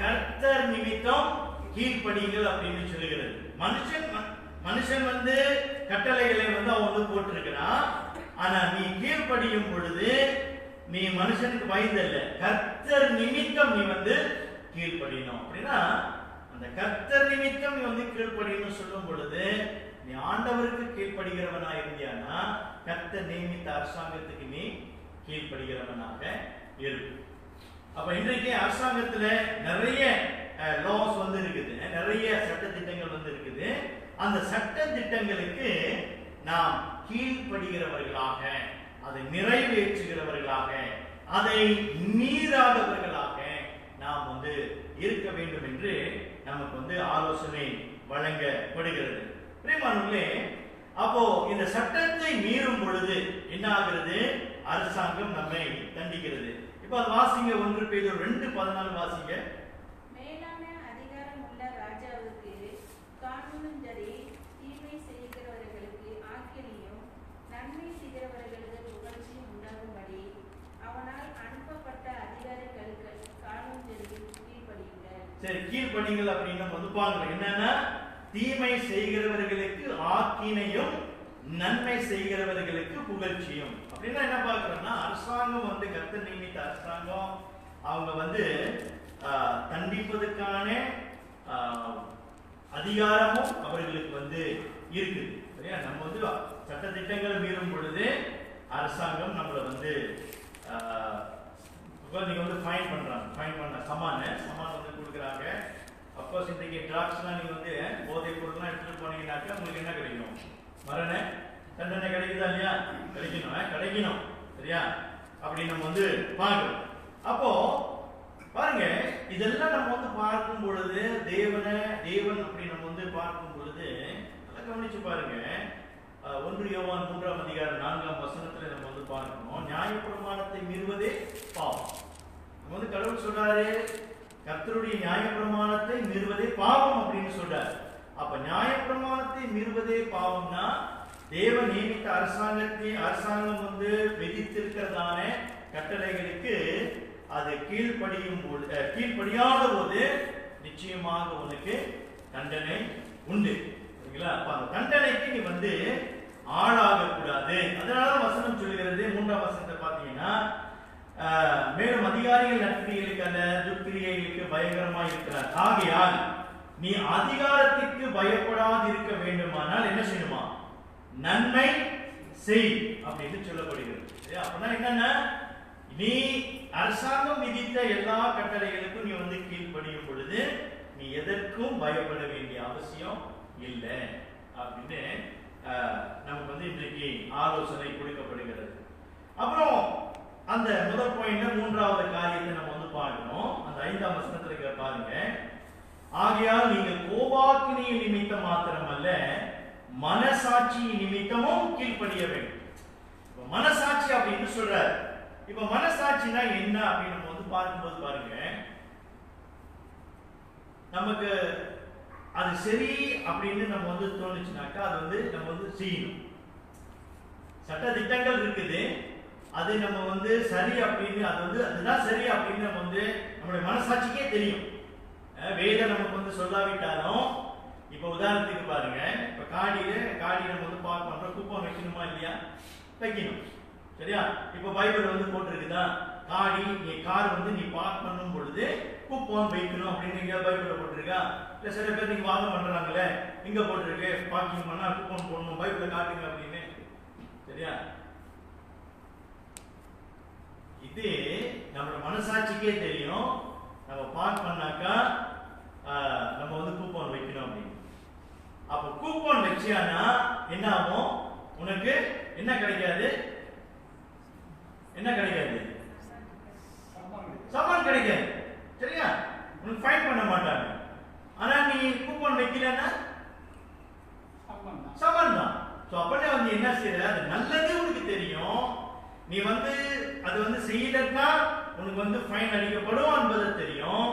கர்த்தர் நிமித்தம் கீழ்ப்படியுங்கள் அப்படின்னு சொல்லுகிறது. மனுஷன் வந்து கட்டளைகளை வந்து அவன் வந்து போட்டிருக்கிறான். ஆனா நீ கீழ்ப்படியும் பொழுது நீ மனுஷனுக்கு பயந்தல்ல, கர்த்தர் நிமித்தம் நீ வந்து கீழ்ப்படியணும். அப்படின்னா அந்த கர்த்தர் நிமித்தம் நீ வந்து கீழ்ப்படியணும் சொல்லும் பொழுது நீ ஆண்டவருக்கு கீழ்ப்படுகிறவனா இருந்தியானா கர்த்தர் நியமித்த அரசாங்கத்துக்கு நீ கீழ்ப்படுகிறவனாக இருக்கு. அப்ப இன்றைக்கு அரசாங்கத்துல நிறைய லாஸ் வந்து இருக்குது, நிறைய சட்ட திட்டங்கள் வந்து இருக்குது. அந்த சட்ட திட்டங்களுக்கு நாம் கீழ்ப்படுகிறவர்களாக, அதை நிறைவேற்றுகிறவர்களாக, அதை மீறாதவர்களாக நாம் வந்து இருக்க வேண்டும் என்று நமக்கு வந்து ஆலோசனை வழங்கப்படுகிறது. பிரியமானவர்களே, அப்போ இந்த சட்டத்தை மீறும் பொழுது என்ன ஆகிறது? அரசாங்கம் நம்மை தண்டிக்கிறது. இப்ப அது வாசிங்க 1 பேதுரு 2:14 வாசிங்க. மேலான அதிகாரம் உள்ள ராஜாவுக்கு காணும்படி தீமை செய்கிறவர்களுக்கு ஆக்கினையும் நன்மை செய்கிறவர்களுக்கு புகழ்ச்சியும் உண்டாகும்படி அவனால் அனுப்பப்பட்ட அதிகாரிகளுக்கு காணும்படி கீழ்ப்படியுங்கள். சரி, கீழ்ப்படியுங்கள் அப்படின்னு நம்ம வந்து பார்க்கிறோம். என்னன்னா தீமை செய்கிறவர்களுக்கு ஆக்கினையும் நன்மை செய்கிறவர்களுக்கு புகழ்ச்சியும். அப்படின்னா என்ன பார்க்கிறோம்னா அரசாங்கம் வந்து கர்த்தர் நியமித்த அரசாங்கம் அவங்க வந்து தண்டிப்பதற்கான அதிகாரமும் அவர்களுக்கு வந்து இருக்குது. சரியா? நம்ம வந்து சட்ட திட்டங்களை மீறும் பொழுது அரசாங்கம் நம்மளை வந்து நீங்க வந்து ஃபைன் பண்றாங்க, ஃபைன் பண்ண சமான் வந்து கொடுக்குறாங்க. அப்கோர்ஸ் இன்றைக்கு ட்ரக்ஸ்லாம் நீங்க வந்து போதைப் பொருள்லாம் எடுத்துட்டு போனீங்கன்னாக்கா உங்களுக்கு என்ன கிடைக்கும்? மரண தண்டனை கிடைக்குதா இல்லையா? கிடைக்கணும். சரியா? அப்படி நம்ம வந்து பார்க்கிறோம். அப்போ பாருங்க, இதெல்லாம் நம்ம வந்து பார்க்கும் பொழுது தேவன் அப்படி நம்ம வந்து பார்க்கும் பொழுது நல்லா கவனிச்சு பாருங்க. 1 யோவான் 3ஆம் அதிகாரம் 4ஆம் வசனத்துல நம்ம வந்து பார்க்கணும், நியாயப்பிரமாணத்தை மீறுவதே பாவம். நம்ம வந்து கடவுள் சொல்றாரு கர்த்தருடைய நியாயப்பிரமாணத்தை மீறுவதே பாவம் அப்படின்னு சொல்றாரு. அப்ப நியாயப்பிரமாணத்தை மீறுவதே பாவம்னா தேவன் நியமித்த அரசாங்கம் வந்து விதித்திருக்கிறதான கட்டளைகளுக்கு அது கீழ்ப்படியாத போது நிச்சயமாக உனக்கு தண்டனை உண்டு. சரிங்களா? அப்ப அந்த தண்டனைக்கு நீ வந்து ஆளாக கூடாது. அதனாலதான் வசனம் சொல்லுகிறது 3ஆம் வசனத்தை பார்த்தீங்கன்னா, மேலும் அதிகாரிகள் நற்கிரியைகளுக்கு அல்ல துர்க்கிரியைகளுக்கு பயங்கரமாக இருக்கிறார். ஆகையால் நீ அதிகாரத்திற்கு பயப்படாது இருக்க வேண்டுமானால் என்ன செய்யணுமா? நன்மை செய் அப்படின்னு சொல்லப்படுகிறது. அப்படின்னா என்னன்னா, நீ அரசாங்கம் விதித்த எல்லா கட்டளைகளுக்கும் நீ வந்து கீழ்ப்படியும் பொழுது நீ எதற்கும் பயப்பட வேண்டிய அவசியம் இல்லை அப்படின்னு நமக்கு வந்து இன்றைக்கு ஆலோசனை கொடுக்கப்படுகிறது. அப்புறம் அந்த முதல் பாயிண்ட்ல 3வது காரியத்தை நம்ம வந்து பார்க்கணும். அந்த 5ஆம் வசனத்துல பாருங்க, ஆகையால் நீங்கள் கோபாக்கினிய நிமித்தம் மாத்திரமல்ல மனசாட்சி நிமித்தமும் கீழ்ப்படிய வேண்டும். மனசாட்சி அப்படின்னு சொல்றாரு. இப்ப மனசாட்சினா என்ன அப்படின்னு நம்ம வந்து பார்க்கும்போது பாருங்க, நமக்கு அது சரி அப்படின்னு நம்ம வந்து தோணுச்சுனாக்கா அது வந்து நம்ம வந்து செய்யணும். சட்ட திட்டங்கள் இருக்குது, அது நம்ம வந்து சரி அப்படின்னு அது வந்து அதுதான் சரி அப்படின்னு நம்ம வந்து நம்மளுடைய மனசாட்சிக்கே தெரியும். வேதம் நமக்கு வந்து சொல்லாவிட்டாலும், இப்ப உதாரணத்துக்கு பாருங்க, இப்ப காடி நம்ம வந்து பார்க் பண்றோம், குப்பம் வைக்கணுமா இல்லையா? வைக்கணும். சரியா? இப்ப பைபிள் வந்து போட்டிருக்குதா, நீ கார் வந்து நீ பார்க் பண்ணும் பொழுது குப்பம் வைக்கணும் அப்படின்னு இங்க பைபிள்ல போட்டிருக்கா? இல்ல சில பேர் நீங்க வாங்க பண்றாங்களே, இங்க போட்டிருக்கு பார்க்கிங் பண்ணா குப்பம் போடணும், பைபிள்ல காட்டுங்க அப்படின்னு. சரியா? இது நம்மளோட மனசாட்சிக்கே தெரியும். நம்ம பார்க் பண்ணாக்கா நம்ம வந்து கூப்பன் வைக்கணும் அப்படின்னு. அப்ப கூப்பன் வச்சியானா என்ன ஆகும்? உனக்கு என்ன கிடைக்காது? என்ன கிடைக்காது? சமான் கிடைக்காது. சரியா? உனக்கு ஃபைன் பண்ண மாட்டாங்க. ஆனா நீ கூப்பன் வைக்கலன்னா சமான் தான். சோ அப்பனே வந்து என்ன செய்யற? அது நல்லது உனக்கு தெரியும். நீ வந்து அது வந்து செய்யலன்னா உனக்கு வந்து ஃபைன் அடிக்கப்படும் என்பது தெரியும்.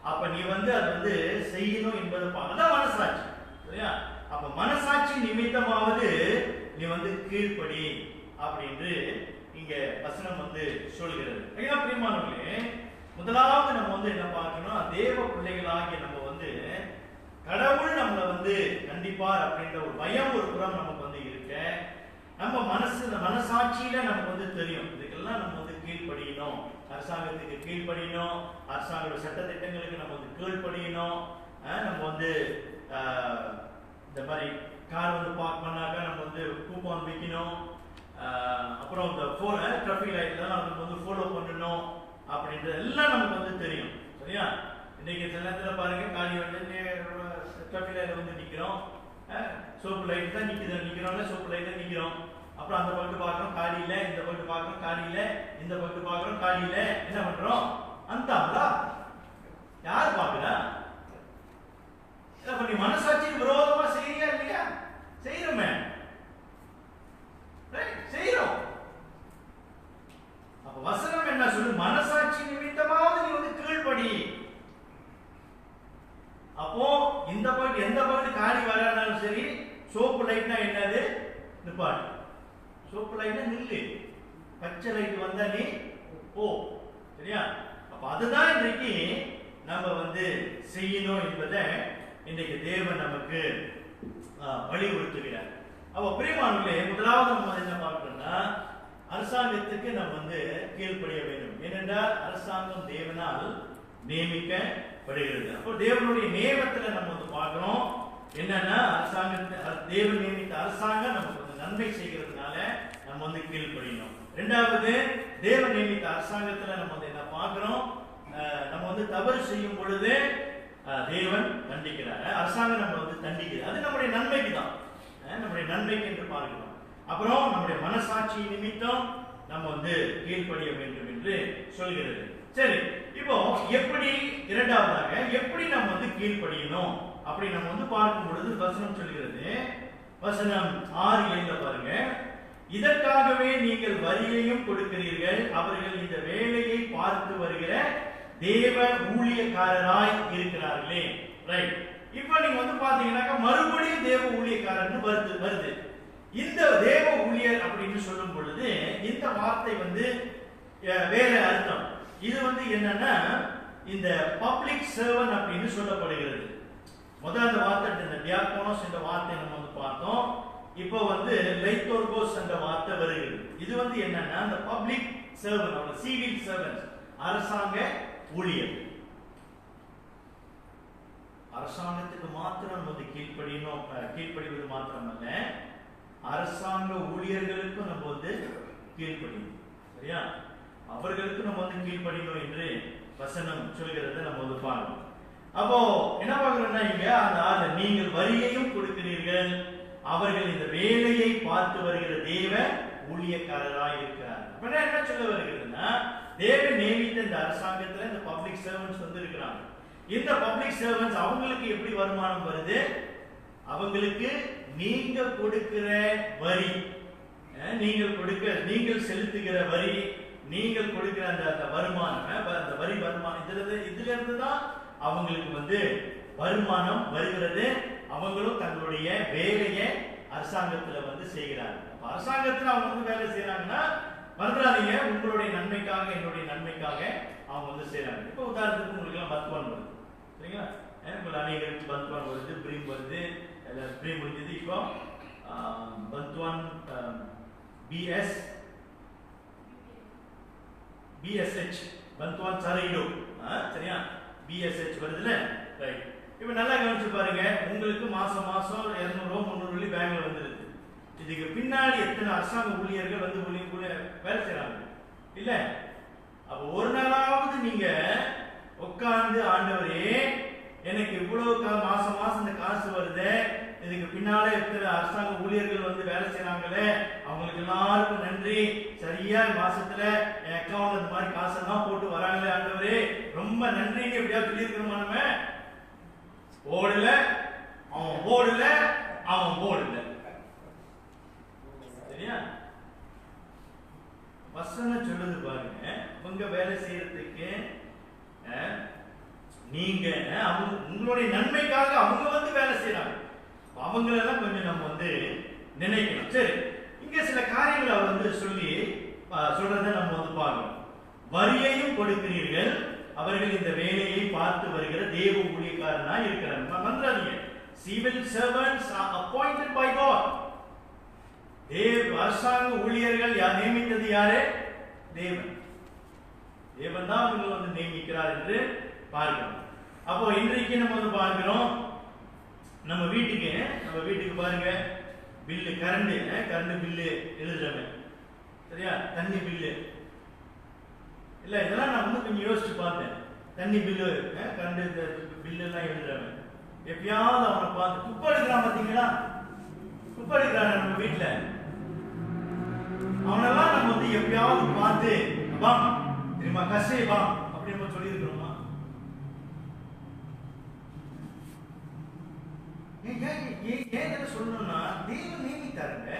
அப்ப நீ வந்து அது வந்து செய்யணும் என்பது அதான் மனசாட்சி. சரியா? அப்ப மனசாட்சி நிமித்தமாவது நீ வந்து கீழ்ப்படி அப்படின்னு இங்க வசனம் வந்து சொல்கிறது. ஐயா பிரியமானவர்களே, முதலாவது நம்ம வந்து என்ன பார்க்கணும்? தேவ பிள்ளைகளாகிய நம்ம வந்து கடவுள் நம்மளை வந்து கண்டிப்பார் அப்படின்ற ஒரு பயம் ஒரு புறம் நமக்கு வந்து இருக்க, நம்ம மனசாட்சியில நமக்கு வந்து தெரியும் இதுக்கெல்லாம் நம்ம வந்து கீழ்ப்படியணும், அரசாங்கத்துக்கு கீழ்ப்படியணும், அரசாங்க சட்ட திட்டங்களுக்கு நம்ம வந்து கீழ்ப்படியணும். நம்ம வந்து இந்த மாதிரி கார் வந்து பார்க் பண்ணாக்க நம்ம வந்து கூப்பன் வைக்கணும். அப்புறம் இந்த டிராஃபிக் லைட்ல நம்ம வந்து ஃபாலோ பண்ணணும் அப்படின்றது எல்லாம் நமக்கு வந்து தெரியும். சரியா? இன்னைக்கு சில நேரத்துல பாருங்க, காடி வந்து டிராஃபிக் லைட்ல வந்து நிக்கிறோம், சோப்பு லைட் தான் நிக்கிறோம்ல, சோப்பு லைட் தான் நிக்கிறோம். அப்புறம் அந்த பக்கம் பார்க்கறோம் காடியில, இந்த பக்கம் பார்க்கறோம் காடியில, இந்த பக்கம் பார்க்கறோம் காடியில, என்ன பண்றோம்? அந்த யார் பார்க்கறா? அப்ப நீ மனசாட்சிக்கு விரோதமா செய்யறியா இல்லையா? செய்யறோமே, செய்யறோம். அப்ப வசனம் என்ன சொல்லு? மனசாட்சி நிமித்தமாவது நீ வந்து கீழ்ப்படி. அப்போ இந்த பக்கம் எந்த பக்கம் காடி வரானாலும் சரி, சோப்பு லைட்னா என்னது? நிப்பாட்டு. சோப்பு லைட்னா நில்லு, பச்சை லைட் வந்தா நீ போ. சரியா? அப்ப அதுதான் இன்றைக்கு நம்ம வந்து செய்யணும் என்பதை இன்றைக்கு தேவன் நமக்கு வலியுறுத்துகிறார். அப்ப பிரியமானவர்களே, முதலாவது நம்ம என்ன பார்க்கணும்னா, அரசாங்கத்துக்கு நம்ம வந்து கீழ்ப்படிய வேண்டும். ஏனென்றால் அரசாங்கம் தேவனால் நியமிக்கப்படுகிறது. அப்போ தேவனுடைய நியமத்துல நம்ம வந்து பார்க்கிறோம் என்னன்னா, தேவன் நியமித்த அரசாங்கம் நமக்கு வந்து நன்மை செய்கிறதுனால நம்ம வந்து கீழ்ப்படியணும். இரண்டாவது, தேவன் நியமித்த அரசாங்கத்துல நம்ம வந்து என்ன பார்க்கிறோம்? நம்ம வந்து தவறு செய்யும் பொழுது தேவன் தண்டிக்கிறார், அரசாங்கம் நம்ம வந்து தண்டிக்கிறது. அது நம்முடைய நன்மைக்கு தான், நம்முடைய நன்மைக்கு என்று பார்க்கிறோம். அப்புறம் நம்முடைய மனசாட்சி நிமித்தம் நம்ம வந்து கீழ்ப்படிய வேண்டும் என்று சொல்கிறது. சரி, இப்போ எப்படி இரண்டாவதாக எப்படி நம்ம வந்து கீழ்ப்படியணும் அப்படி நம்ம வந்து பார்க்கும் பொழுது வசனம் சொல்கிறது. வசனம் 6:7 பாருங்க, இதற்காகவே நீங்கள் வரியையும் கொடுக்கிறீர்கள், அவர்கள் இந்த வேலையை பார்த்து வருகிற தேவ ஊழியக்காரராய் இருக்கிறார்களே. ரைட். இப்போ நீங்க வந்து பாத்தீங்கன்னாக்கா மறுபடியும் தேவ ஊழியக்காரர்னு வருது. இந்த தேவ ஊழியர் அப்படின்னு சொல்லும் பொழுது இந்த வார்த்தை வந்து வேற அர்த்தம். இது வந்து என்னன்னா இந்த பப்ளிக் சர்வன் அப்படின்னு சொல்லப்படுகிறது. முதல்ல அந்த வார்த்தை இந்த டியாகோனோஸ் என்ற வார்த்தை நம்ம வந்து பார்த்தோம். இப்போ வந்து லைத்தோர்கோஸ் என்ற வார்த்தை வருகிறது. இது வந்து என்னன்னா அந்த பப்ளிக் சர்வன், அவங்க சிவில் சர்வன்ஸ், அரசாங்க ஊழியர். அரசாங்கத்துக்கு மாத்திரம் வந்து கீழ்ப்படிவது மாத்திரமல்ல, அரசாங்க ஊழியர்களுக்கும் நம்ம வந்து கீழ்ப்படியணும். சரியா? அவர்களுக்கு நம்ம வந்து கீழ்ப்படியணும் என்று வசனம் சொல்கிறத நம்ம வந்து பார்க்கணும். அப்போ என்ன பார்க்கிறோம்னா இங்க அந்த ஆளு, நீங்கள் வரியையும் கொடுக்கிறீர்கள், அவர்கள் இந்த வேலையை பார்த்து வருகிற தேவ ஊழியக்காரராய் இருக்கிறார். அப்ப என்ன சொல்ல வருகிறதுன்னா, தேவன் நியமித்த இந்த அரசாங்கத்துல இந்த பப்ளிக் சர்வன்ட்ஸ் வந்து இருக்கிறாங்க. இந்த பப்ளிக் சர்வன்ட்ஸ் அவங்களுக்கு எப்படி வருமானம் வருது? அவங்களுக்கு நீங்க கொடுக்கிற வரி, நீங்கள் செலுத்துகிற வரி, நீங்கள் கொடுக்கிற அந்த வருமானம், அந்த வரி வருமானம், இதுல இருந்து தான் அவங்களுக்கு வந்து வருமானம் வருகிறது. அவங்களும் தங்களுடைய வேலையை அரசாங்கத்துல வந்து செய்கிறாங்க. அரசாங்கத்துல அவங்க வந்து வேலை செய்யறாங்கன்னா மறந்துடாதீங்க, உங்களுடைய நன்மைக்காக, என்னுடைய நன்மைக்காக அவங்க வந்து செய்யறாங்க. இப்போ உதாரணத்துக்கு உங்களுக்கு எல்லாம் பத்துவான் வருது, சரிங்களா? உங்களுக்கு அநேகருக்கு பத்துவான் வருது, பிரீம் வருது, பிரீம் முடிஞ்சது. இப்போ பத்துவான் பிஎஸ்ஹெச் பந்துவான் சரைடோ, சரியா? பிஎஸ்ஹெச் வருதுல, ரைட். இப்போ நல்லா கவனிச்சு பாருங்க, உங்களுக்கு மாசம் 200 300 பேங்க்ல வந்துருது. இதுக்கு பின்னாடி எத்தனை அரசாங்க ஊழியர்கள் வந்து வேலை செய்யறாங்க இல்ல? அப்ப ஒரு நாளாவது நீங்க உட்கார்ந்து, ஆண்டவரே எனக்கு இவ்வளவு மாசம் இந்த காசு வருது, இதுக்கு பின்னால எத்தனை அரசாங்க ஊழியர்கள் வந்து வேலை செய்யறாங்களே, அவங்களுக்கு எல்லாருக்கும் நன்றி, சரியா மாசத்துல என் அக்கௌண்ட் இந்த மாதிரி காசெல்லாம் போட்டு வராங்களே, ஆண்டவரே ரொம்ப நன்றின்னு எப்படியாவது சொல்லியிருக்கிறோமா? நம்ம ஓடல, அவன் போடல, அவன் போடல, சரியா? வசனம் சொல்லுது பாருங்க, உங்க வேலை செய்யறதுக்கு நீங்க உங்களுடைய நன்மைக்காக அவங்க வந்து வேலை செய்யறாங்க. அவங்களெல்லாம் கொஞ்சம் நம்ம வந்து நினைக்கணும். சரி, இங்க சில காரியங்களை அவர் வந்து சொல்றதை நம்ம வந்து பார்க்கணும். வரியையும் கொடுக்கிறீர்கள், அவர்கள் இந்த வேலையை பார்த்து வருகிற தேவ ஊழியக்காரனாய் இருக்கிறாங்க. மறந்துடாதீங்க, civil servants are appointed by God. அரசாங்க ஊழியர்கள் நியமித்தது யாரு? தேவன். தேவன் தான் அவர்கள் வந்து நியமிக்கிறார் என்று பார்க்கிறோம். அப்போ இன்றைக்கு நம்ம வந்து பார்க்கிறோம், நம்ம வீட்டுக்கு பாருங்க, பில்லு, கரண்ட் பில்லு எழுதுறவன், சரியா? தண்ணி பில்லு இல்ல, இதெல்லாம் நான் வந்து கொஞ்சம் யோசிச்சு பார்த்தேன். தண்ணி பில்லு, கரண்ட் பில்லு எல்லாம் எழுதுறவன் எப்பயாவது அவனை பார்த்து குப்பை எடுக்கிறான், பார்த்தீங்களா? குப்பை எடுக்கிறான் நம்ம வீட்டுல, அவனெல்லாம் நம்ம வந்து எப்பயாவது பார்த்து வா தெரியுமா, கசே வா அப்படி நம்ம சொல்லி இருக்கிறோமா? ஏன் சொல்லணும்னா, தேவன் நியமித்தாருங்க,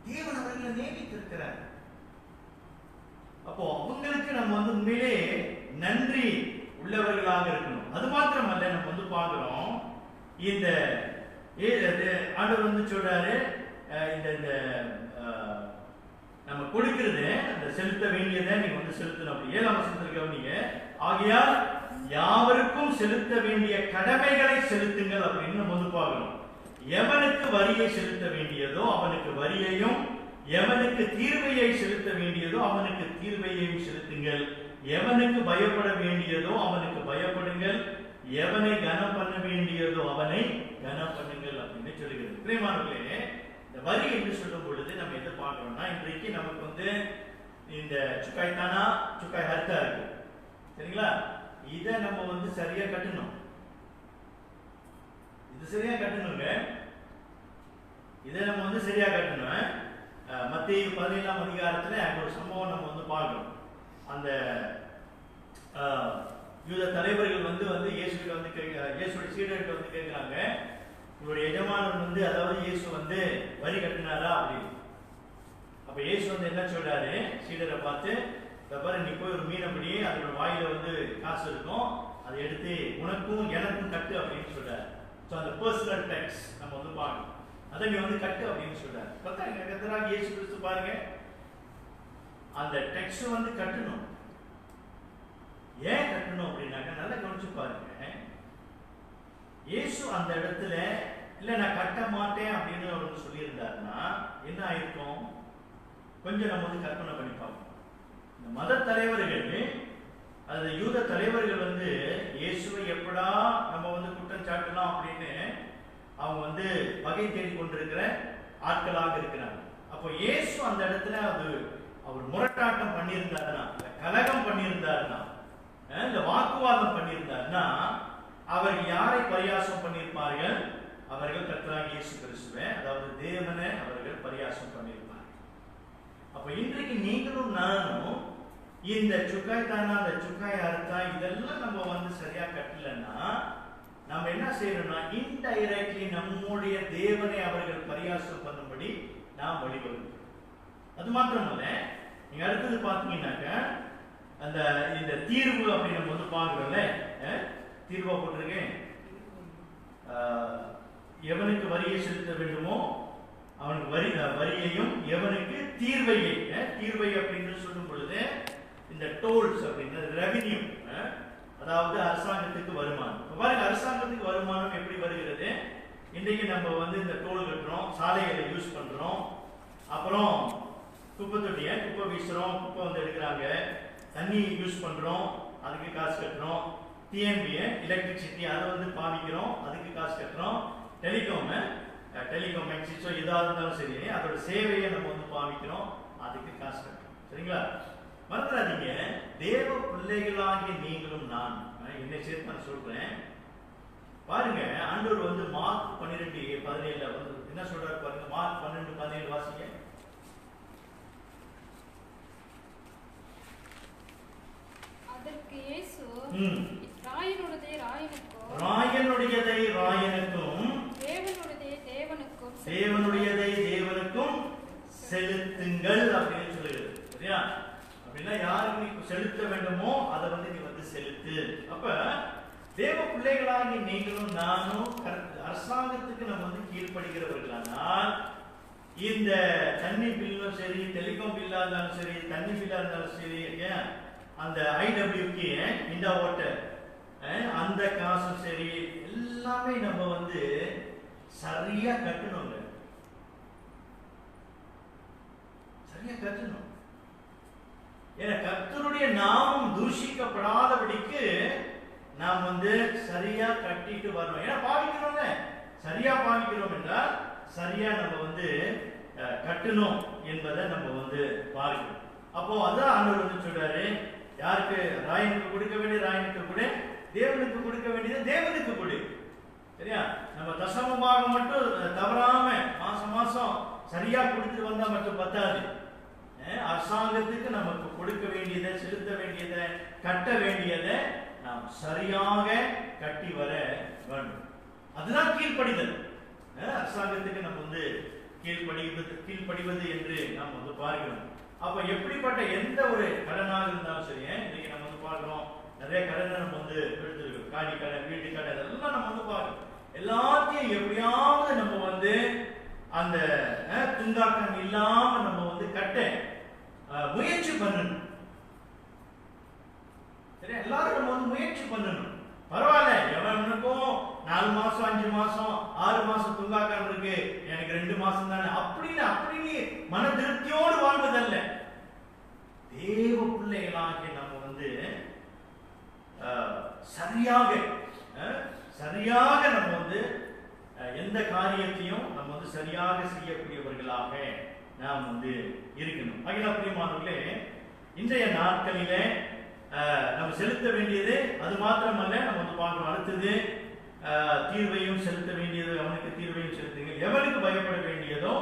தேவன் அவர்களை நியமித்திருக்கிறார். அப்போ அவங்களுக்கு நம்ம வந்து உண்மையிலே நன்றி உள்ளவர்களாக இருக்கணும். அது மாத்திரமல்ல, நம்ம வந்து பார்க்கிறோம், இந்த ஆண்டவர் வந்து சொல்றாரு, இந்த நம்ம கொடுக்கிறது, அந்த செலுத்த வேண்டியதை நீங்க வந்து செலுத்தணும். அப்படி 7ஆம் வசனத்துல கவனிங்க, ஆகையால் யாவருக்கும் செலுத்த வேண்டிய கடமைகளை செலுத்துங்கள் அப்படின்னு நம்ம வந்து பார்க்கிறோம். எவனுக்கு வரியை செலுத்த வேண்டியதோ அவனுக்கு வரியையும், எவனுக்கு தீர்வையை செலுத்த வேண்டியதோ அவனுக்கு தீர்வையையும் செலுத்துங்கள். எவனுக்கு பயப்பட வேண்டியதோ அவனுக்கு பயப்படுங்கள், எவனை கனம் பண்ண வேண்டியதோ அவனை கனம் பண்ணுங்கள் அப்படின்னு சொல்லுகிறது. பிரியமானவர்களே, இந்த வரி என்று சொல்லும் பொழுது நம்ம எதை பார்க்கிறோம்னா, இன்றைக்கு நமக்கு வந்து இந்த சுக்காய் தானா, சுக்காய் ஹர்த்தா இருக்கு, சரிங்களா? இதை நம்ம வந்து சரியா கட்டணும். இது சரியா கட்டணுங்க, இதை நம்ம வந்து சரியா கட்டணும். மத்தேயு 17ஆம் அதிகாரத்துல ஒரு சம்பவம் நம்ம வந்து பார்க்கிறோம். அந்த யூத தலைவர்கள் வந்து இயேசுவிட்ட வந்து இயேசுடைய சீடர்கிட்ட வந்து கேட்கிறாங்க, உங்களுடைய எஜமானன் வந்து, அதாவது இயேசு வந்து வரி கட்டினாரா அப்படின்னு. அப்ப இயேசு வந்து என்ன சொல்றாரு, சீடரை பார்த்து, பாரு நீ போய் ஒரு மீன் அப்படி அதோட வாயில வந்து காசு இருக்கும், அதை எடுத்து உனக்கும் எனக்கும் கட்டு அப்படின்னு சொல்றாரு. ஸோ அந்த பர்சனல் டேக்ஸ் நம்ம வந்து பார்க்கணும், அதை நீ வந்து கட்டு அப்படின்னு சொல்றாரு. பார்த்தா கர்த்தராகிய இயேசு கிறிஸ்து பாருங்க, அந்த டேக்ஸ் வந்து கட்டணும். ஏன் கட்டணும் அப்படின்னாக்க நல்லா கவனிச்சு பாருங்க. இயேசு அந்த இடத்துல இல்ல நான் கட்ட மாட்டேன் அப்படின்னு அவர் சொல்லியிருந்தாருன்னா என்ன ஆயிருக்கும்? கொஞ்சம் நம்ம வந்து கற்பனை பண்ணி பார்ப்போம். இந்த மத தலைவர்கள், அது யூத தலைவர்கள் வந்து இயேசுவை எப்படா நம்ம வந்து குற்றம் சாட்டலாம் அப்படின்னு அவங்க வந்து வகை தேடி கொண்டிருக்கிற ஆட்களாக இருக்கிறாங்க. அப்போ இயேசு அந்த இடத்துல அவர் முரட்டாட்டம் பண்ணியிருந்தாருன்னா, கலகம் பண்ணியிருந்தாருன்னா, இந்த வாக்குவாதம் பண்ணியிருந்தாருன்னா அவர்கள் யாரை பரியாசம் பண்ணியிருப்பார்கள்? அவர்கள் கர்த்தராகிய இயேசு கிறிஸ்துவை, அதாவது தேவனை அவர்கள் பரியாசம் பண்ணியிருப்பார்கள். அப்ப இன்றைக்கு நீங்களும் நானும் இந்த சுக்காய் தானா, அந்த சுக்காய் அறுத்தா, இதெல்லாம் நம்ம வந்து சரியா கட்டலன்னா நம்ம என்ன செய்யணும்னா இன்டைரக்ட்லி நம்முடைய தேவனை அவர்கள் பரியாசம் பண்ணும்படி நாம் வழிவகுக்கிறோம். அது மாத்திரமல்ல, நீங்க அடுத்தது பாத்தீங்கன்னாக்க அந்த இந்த தீர்வு அப்படின்னு நம்ம வந்து பாக்குறோம்ல, தீர்வா போட்டிருக்கேன். எவனுக்கு வரியை செலுத்த வேண்டுமோ அவனுக்கு வரியையும், எவனுக்கு தீர்வை அப்படின்னு சொல்லும் பொழுது இந்த டோல்ஸ் அப்படின்னு ரெவென்யூ, அதாவது அரசாங்கத்துக்கு வருமானம். பாருங்க, அரசாங்கத்துக்கு வருமானம் எப்படி வருகிறது? இன்றைக்கு நம்ம வந்து இந்த டோல் கட்டுறோம், சாலைகளை யூஸ் பண்றோம், அப்புறம் குப்பை தொட்டியை குப்பை வீசுறோம், குப்பை வந்து எடுக்கிறாங்க, தண்ணி யூஸ் பண்றோம், அதுக்கு காசு கட்டுறோம், டிஎன்பி எலக்ட்ரிசிட்டி அதை வந்து பாவிக்கிறோம், அதுக்கு காசு கட்டுறோம், டெலிகாம் எக்ஸிஸோ எதாக இருந்தாலும் சரி அதோட சேவையை நம்ம வந்து பாவிக்கிறோம், அதுக்கு காசு கட்டுறோம். சரிங்களா? மறந்துடாதீங்க, தேவ பிள்ளைகளாகிய நீங்களும் நான் என்னை சேர்த்து நான் சொல்றேன். பாருங்க, ஆண்டவர் வந்து மார்க் 12:17 வந்து என்ன சொல்றாரு பாருங்க. மார்க் 12:17 வாசிங்க. அதற்கு இயேசு ராயனுடையதை ராயனுக்கும் தேவனுடையதை தேவனுக்கும் செலுத்துங்கள் அப்படின்னு சொல்லுகிறது. சரியா? அப்படின்னா யாருக்கு நீ செலுத்த வேண்டுமோ அதை வந்து நீ வந்து செலுத்து. அப்ப தேவ பிள்ளைகளாகி நீங்களும் நானும் அரசாங்கத்துக்கு நம்ம வந்து கீழ்ப்படுகிறவர்களானால் இந்த தண்ணி பில்லும் சரி, டெலிகாம் பில்லா இருந்தாலும் சரி, தண்ணி பில்லா இருந்தாலும் சரி, அந்த ஐடபிள்யூக்கு இந்த வாட்டர் அந்த காசும் சரி, எல்லாமே நம்ம வந்து சரியா கட்டணுங்க. சரியா கட்டணும். ஏன்னா கர்த்தருடைய நாமம் தூஷிக்கப்படாதபடிக்கு நாம் வந்து சரியா கட்டிட்டு வரணும். ஏன்னா பாவிக்கிறோம்ல, சரியா பாவிக்கிறோம் என்றால் சரியா நம்ம வந்து கட்டணும் என்பதை நம்ம வந்து பார்க்கணும். அப்போ அதான் ஆண்டவர் வந்து சொல்றாரு, யாருக்கு ராயனுக்கு கொடுக்க வேண்டிய ராயனுக்கு கொடு, தேவனுக்கு கொடுக்க வேண்டியது தேவனுக்கு கொடு. சரியா? நம்ம தசமமாக மட்டும் தவறாம மாசம் மாசம் சரியா கொடுத்துட்டு வந்தா மட்டும் பத்தாது. அரசாங்கத்துக்கு நமக்கு கொடுக்க வேண்டியதை, செலுத்த வேண்டியதை, கட்ட வேண்டியதை நாம் சரியாக கட்டி வர வேண்டும். அதுதான் கீழ்ப்படிதல். அரசாங்கத்துக்கு நம்ம வந்து கீழ்ப்படிவது என்று நாம் வந்து பார்க்கிறோம். அப்ப எப்படிப்பட்ட எந்த ஒரு கடனாக இருந்தாலும் சரி, இன்னைக்கு நம்ம வந்து பார்க்கிறோம், நிறைய கடனை நம்ம வந்து எடுத்துருக்கோம். காணி கடன், வீட்டு கடன், இதெல்லாம் நம்ம வந்து பார்க்கிறோம். எல்லாத்தையும் எப்படியாவது நம்ம வந்து அந்த துண்டாக்கம் இல்லாம நம்ம வந்து கட்ட முயற்சி பண்ணணும். சரி, எல்லாரும் நம்ம வந்து முயற்சி பண்ணணும். பரவாயில்ல, எவனுக்கும் 4 மாசம் 5 மாசம் 6 மாசம் துங்காக்கான் இருக்கு, எனக்கு 2 மாசம் தானே அப்படின்னு மன திருப்தியோடு வாழ்வதல்ல. தேவ பிள்ளைகளாகிய நம்ம வந்து சரியாக நம்ம வந்து எந்த காரியத்தையும் நம்ம வந்து சரியாக செய்யக்கூடியவர்களாக நாம் வந்து இருக்கணும். அகில பிரியமானவர்களே, இன்றைய நாட்களிலே நம்ம செலுத்த வேண்டியது அது மாத்திரமல்ல, நம்ம வந்து பார்க்கணும். அடுத்தது தீர்வையும் செலுத்த வேண்டியது, அவனுக்கு தீர்வையும் செலுத்துங்கள். எவனுக்கு பயப்பட வேண்டியதோ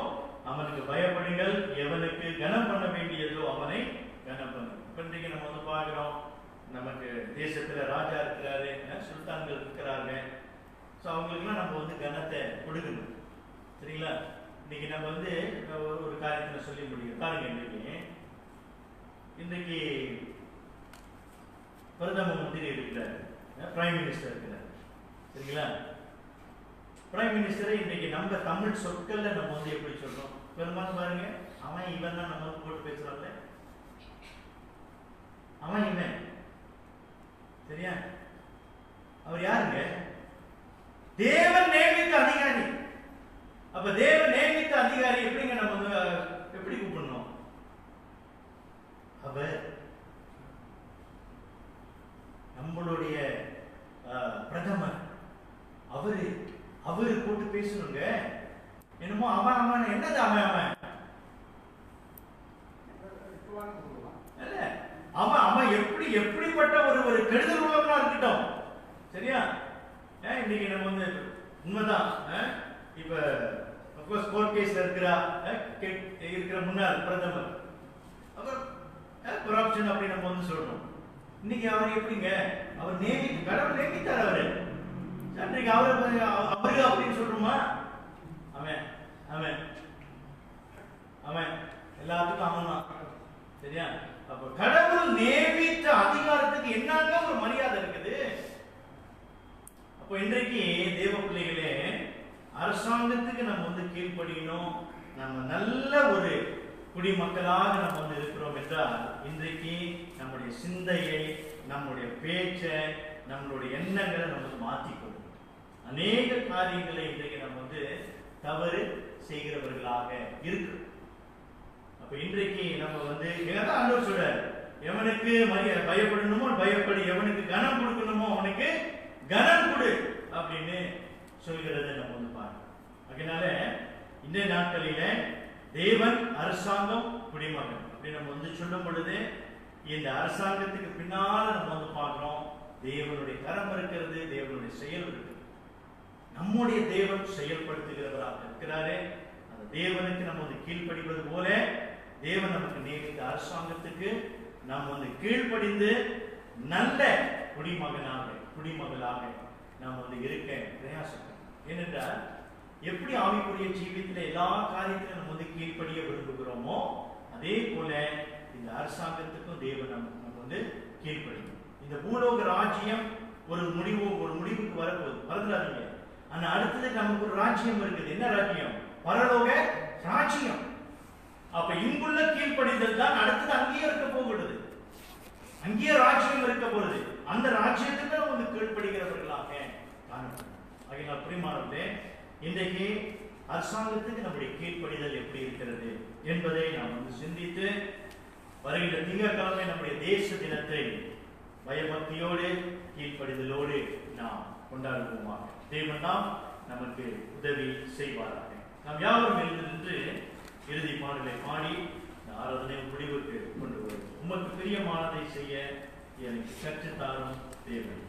அவனுக்கு பயப்படுங்கள், எவனுக்கு கனம் பண்ண வேண்டியதோ அவனை கனம் பண்ணுங்கள். இன்றைக்கு நம்ம வந்து பார்க்கிறோம், நமக்கு தேசத்துல ராஜா இருக்கிறாரு, சுல்தான்கள் இருக்கிறாங்க. ஸோ அவங்களுக்குலாம் நம்ம வந்து கனத்தை கொடுக்கணும். சரிங்களா? இன்னைக்கு நம்ம வந்து ஒரு காரியத்தை சொல்லி முடியும். பாருங்க, இன்னைக்கு பிரதம மந்திரி இருக்கிறார், பிரைம் மினிஸ்டர் இருக்கிறார். சரிங்களா? பிரைம் மினிஸ்டரை இன்னைக்கு நம்ம தமிழ் சொற்கள்ல நம்ம வந்து எப்படி சொல்றோம்? பெரும்பாலும் பாருங்க, அவன் இவன் தான் நம்ம போட்டு பேசுறாங்க. அவன் இவன் சரியா? அவர் யாருங்க? தேவன் நியமித்த அதிகாரி. அப்ப தேவன் நியமித்த அதிகாரி எப்படிங்க நம்ம வந்து எப்படி கூப்பிடணும்? அவர் நம்மளுடைய பிரதமர். அவரு போட்டு பேசணுங்க. என்னமோ அவன் என்னது அவன் இல்ல, அவன் எப்படிப்பட்ட ஒரு கெடுதல் உள்ளவனா இருக்கட்டும். சரியா? இன்னைக்கு நம்ம வந்து உண்மைதான். இப்ப அப்கோர்ஸ் கோர்ட் கேஸ்ல இருக்கிற முன்னாள் பிரதமர் அவர் கரப்ஷன் அப்படி நம்ம வந்து சொல்றோம். இன்னைக்கு அவர் எப்படிங்க? அவர் கடவுள் நியமித்தார். அவரு அன்றைக்கு அவரு அப்படின்னு சொல்றோமா? அவன் எல்லாத்துக்கும் அவன் தான். சரியா? அப்ப கடவுள் நியமித்த அதிகாரத்துக்கு என்னங்க ஒரு மரியாதை இருக்குது. அப்போ இன்றைக்கு தேவ பிள்ளைகளே, அரசாங்கத்துக்கு நம்ம வந்து கீழ்ப்படியணும். நம்ம நல்ல ஒரு குடிமக்களாக நம்ம வந்து இருக்கிறோம் என்றால் இன்றைக்கு நம்முடைய சிந்தையை, நம்முடைய பேச்சை, நம்மளுடைய எண்ணங்களை நம்ம மாற்றிக்கொள்ளும். அநேக காரியங்களை இன்றைக்கு நம்ம வந்து தவறு செய்கிறவர்களாக இருக்கு. அப்ப இன்றைக்கு நம்ம வந்து ஆண்டவர் சொல்றார், எவனுக்கு பயப்படணுமோ பயப்படு, எவனுக்கு கனம் கொடுக்கணுமோ அவனுக்கு கனம் கொடு அப்படின்னு சொல்கிறத நம்ம வந்து பார்க்கணும். அதனால இந்த நாட்களில தேவன், அரசாங்கம், குடிமகன் அப்படி நம்ம வந்து சொல்லும் பொழுது இந்த அரசாங்கத்துக்கு பின்னால நம்ம வந்து பார்க்கிறோம் தேவனுடைய கரம் இருக்கிறது, தேவனுடைய செயல் இருக்கிறது. நம்முடைய தேவன் செயல்படுத்துகிறவராக இருக்கிறாரே. அந்த தேவனுக்கு நம்ம வந்து கீழ்ப்படிவது போல தேவன் நமக்கு நியமித்த அரசாங்கத்துக்கு நாம் வந்து கீழ்ப்படிந்து நல்ல குடிமகளாக நாம் வந்து இருக்க பிரயாசப்படும். ஏனென்றால் எப்படி ஆவிக்குரிய ஜீவியத்தில் எல்லா காரியத்திலும் நம்ம வந்து கீழ்ப்படிய விரும்புகிறோமோ அதே போல இந்த அரசாங்கத்துக்கும் தேவன் நம்ம வந்து கீழ்ப்படியும். இந்த பூலோக ராஜ்யம் ஒரு முடிவுக்கு வரப்போகுது, மறந்துடாதீங்க. ஆனா அடுத்தது நமக்கு ஒரு ராஜ்யம் இருக்குது. என்ன ராஜ்யம்? பரலோக ராஜ்யம். அப்ப இங்குள்ள கீழ்ப்படிதல் தான் அடுத்தது அங்கேயே இருக்க போகிறது. அங்கேயே ராஜ்யம் இருக்க போகிறது. அந்த ராஜ்யத்துக்கு நம்ம வந்து கீழ்ப்படுகிறவர்களாக காணப்படும். ஆகையால் பிரியமானவர்களே, இன்றைக்கு அரசாங்கத்துக்கு நம்முடைய கீழ்ப்படிதல் எப்படி இருக்கிறது என்பதை நாம் வந்து சிந்தித்து வருகின்ற திங்கட்கிழமை நம்முடைய தேச தினத்தை பயபக்தியோடு கீழ்ப்படிதலோடு நாம் கொண்டாடுவோமாக. தேவன் தான் நமக்கு உதவி செய்வாராக. நாம் யாவரும் எழுந்திருந்து இறுதி பாடலை பாடி இந்த ஆராதனை முடிவுக்கு கொண்டு வருவோம். உமக்கு பிரியமானதை செய்ய எனக்கு கற்றுத்தாரும் தேவன்.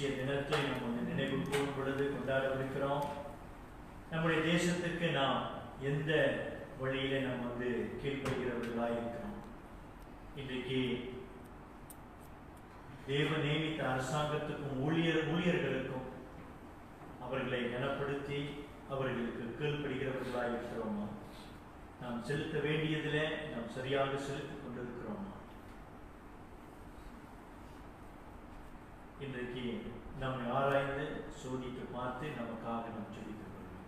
தேசிய தினத்தை நம்ம வந்து நினைவு கூறும் பொழுது கொண்டாடவிருக்கிறோம். நம்முடைய தேசத்துக்கு நாம் எந்த வழியில நாம் வந்து கீழ்ப்படுகிறவர்களாக இருக்கிறோம். இன்றைக்கு தேவ நியமித்த அரசாங்கத்துக்கும் ஊழியர்களுக்கும் அவர்களை கனப்படுத்தி அவர்களுக்கு கீழ்ப்படுகிறவர்களாக இருக்கிறோமா? நாம் செலுத்த வேண்டியதில் நாம் சரியாக செலுத்திக் கொண்டிருக்கிறோமா? இன்றைக்கு நம்மை ஆராய்ந்து சோதித்து பார்த்து நமக்காக நாம் ஜெபித்துக் கொள்வோம்.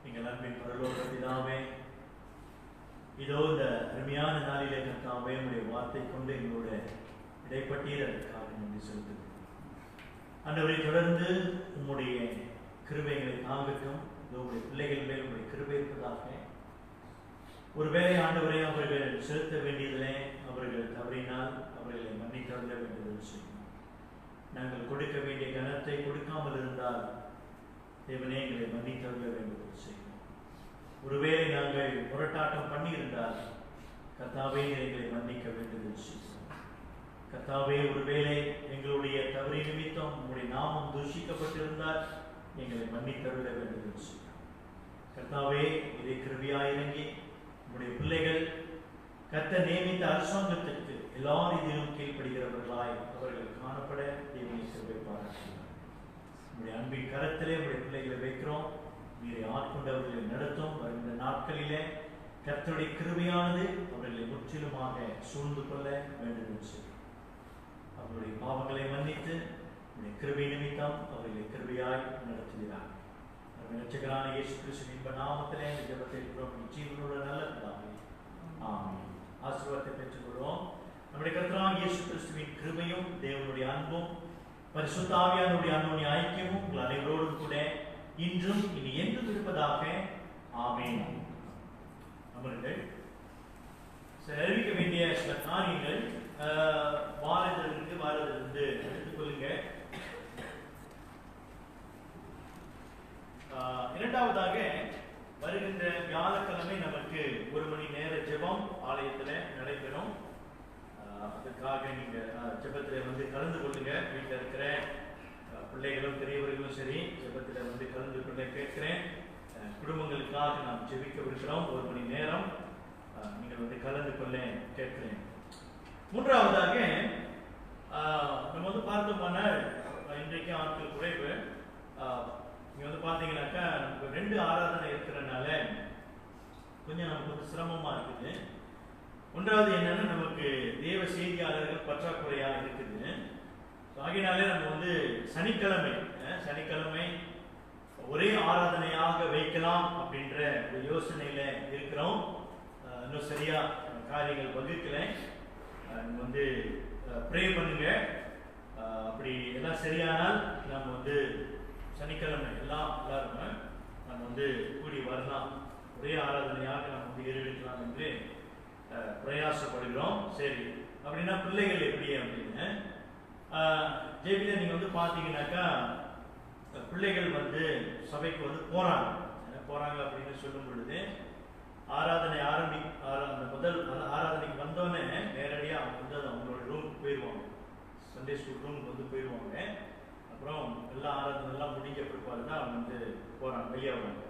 எங்கள் அன்பின் பரலோக பிதாவே, இதோ இந்த அருமையான நாளிலே கர்த்தாவே உம்முடைய வார்த்தை கொண்டு எங்களோட இடைப்பட்டீர், அதற்காக நன்றி செலுத்துகிறோம். ஆண்டவரை தொடர்ந்து உம்முடைய கிருபைகளை தாங்கட்டும். உங்களுடைய பிள்ளைகள் மேல் உங்களுடைய கிருபை இருப்பதாக. ஒருவேளை ஆண்டவரை அவர்கள் செலுத்த வேண்டியதிலே அவர்கள் தவறினால் அவர்களை மன்னித்தருள வேண்டியது செய்யும். நாங்கள் கொடுக்க வேண்டிய கனத்தை கொடுக்காமல் இருந்தால் தேவனே எங்களை மன்னித்தருள வேண்டியது செய்யும். ஒருவேளை நாங்கள் முரட்டாட்டம் பண்ணியிருந்தால் கர்த்தாவே எங்களை மன்னிக்க வேண்டியது செய்யும். கர்த்தாவே, ஒருவேளை எங்களுடைய தவறு நிமித்தம் உங்களுடைய நாமம் தூஷிக்கப்பட்டிருந்தால் எங்களை மன்னித்தருள வேண்டியது செய்யும். கர்த்தாவே, இதை கிருபையாயிரங்கி உங்களுடைய பிள்ளைகள் கர்த்தர் நியமித்த அரசாங்கத்திற்கு எல்லா ரீதியிலும் கீழ்ப்படுகிறவர்களாய் அவர்கள் காணப்பட தேவனை கிருபை பாராட்டுகிறார். உங்களுடைய அன்பின் கரத்திலே உங்களுடைய பிள்ளைகளை வைக்கிறோம். நீரை ஆட்கொண்டவர்களை நடத்தும். வருகின்ற நாட்களிலே கர்த்தருடைய கிருபையானது அவர்களை முற்றிலுமாக சூழ்ந்து கொள்ள வேண்டும் செய்யும். அவருடைய பாவங்களை மன்னித்து உங்களுடைய கிருபை நிமித்தம் அவர்களை கிருபையாய் நடத்துகிறார். ரட்சகரான இயேசு கிறிஸ்துவின் இன்ப நாமத்திலே இந்த ஜெபத்தை ஜீவனோட நல்ல பிதாவே, ஆமென். ஆசீர்வாதத்தை பெற்றுக்கொள்வோம். நம்முடைய கர்த்தராகிய இயேசு கிறிஸ்துவின் கிருபையும் தேவனுடைய அன்பும் பரிசுத்த ஆவியானவருடைய அன்புடைய ஐக்கியமும் உங்கள் அனைவரோடும் கூட இன்றும் இனி என்றும் இருப்பதாக. ஆமென். அமருங்கள். அறிவிக்க வேண்டிய சில காரியங்கள் வாரத்திலிருந்து எடுத்துக்கொள்ளுங்க. இரண்டாவதாக, வருகின்ற வியாழக்கிழமை நமக்கு 1 மணி நேர ஜெபம் ஆலயத்தில் நடைபெறும். அதுக்காக நீங்க ஜெபத்தில் வந்து கலந்து கொள்ளுங்க. வீட்டில் இருக்கிற பிள்ளைகளும் பெரியவர்களும் சரி, ஜெபத்தில் வந்து கலந்து கொள்ள கேட்கிறேன். குடும்பங்களுக்காக நாம் ஜெபிக்கவிருக்கிறோம். 1 மணி நேரம் நீங்கள் வந்து கலந்து கொள்ள கேட்கிறேன். மூன்றாவதாக, நம்ம வந்து பார்த்தோம்னா இன்றைக்கு ஆட்கள் குறைவு. நீங்க வந்து பார்த்தீங்கன்னாக்கா நமக்கு 2 ஆராதனை இருக்கிறதுனால கொஞ்சம் நமக்கு வந்து சிரமமா இருக்குது. ஒன்றாவது என்னன்னா, நமக்கு தேவ செய்தியாளர்கள் பற்றாக்குறையா இருக்குது. ஆகையினாலே நம்ம வந்து சனிக்கிழமை ஒரே ஆராதனையாக வைக்கலாம் அப்படின்ற ஒரு யோசனையில இருக்கிறோம். இன்னும் சரியா காரியங்கள் வகுக்கல. வந்து ப்ரே பண்ணுங்க. அப்படி எல்லாம் சரியானால் நம்ம வந்து சனிக்கிழமை எல்லாருமே நம்ம வந்து கூடி வரலாம். ஒரே ஆராதனையாக நம்ம வந்து ஏறெடுக்கலாம் என்று பிரயாசப்படுகிறோம். சரி, அப்படின்னா பிள்ளைகள் எப்படி அப்படின்னு ஜேபியில் நீங்கள் வந்து பார்த்தீங்கன்னாக்கா பிள்ளைகள் வந்து சபைக்கு வந்து போகிறாங்க அப்படின்னு சொல்லும் பொழுது ஆராதனை அந்த முதல் ஆராதனைக்கு வந்தோடனே நேரடியாக அவங்க வந்து அவங்களோட ரூமுக்கு போயிடுவாங்க. சண்டே ஸ்கூல் ரூமுக்கு வந்து போயிடுவாங்க. அப்புறம் எல்லா ஆராதனைலாம் முடிஞ்ச பிற்பாடு தான் அவங்க வந்து போகிறாங்க, வெளியே வராங்க.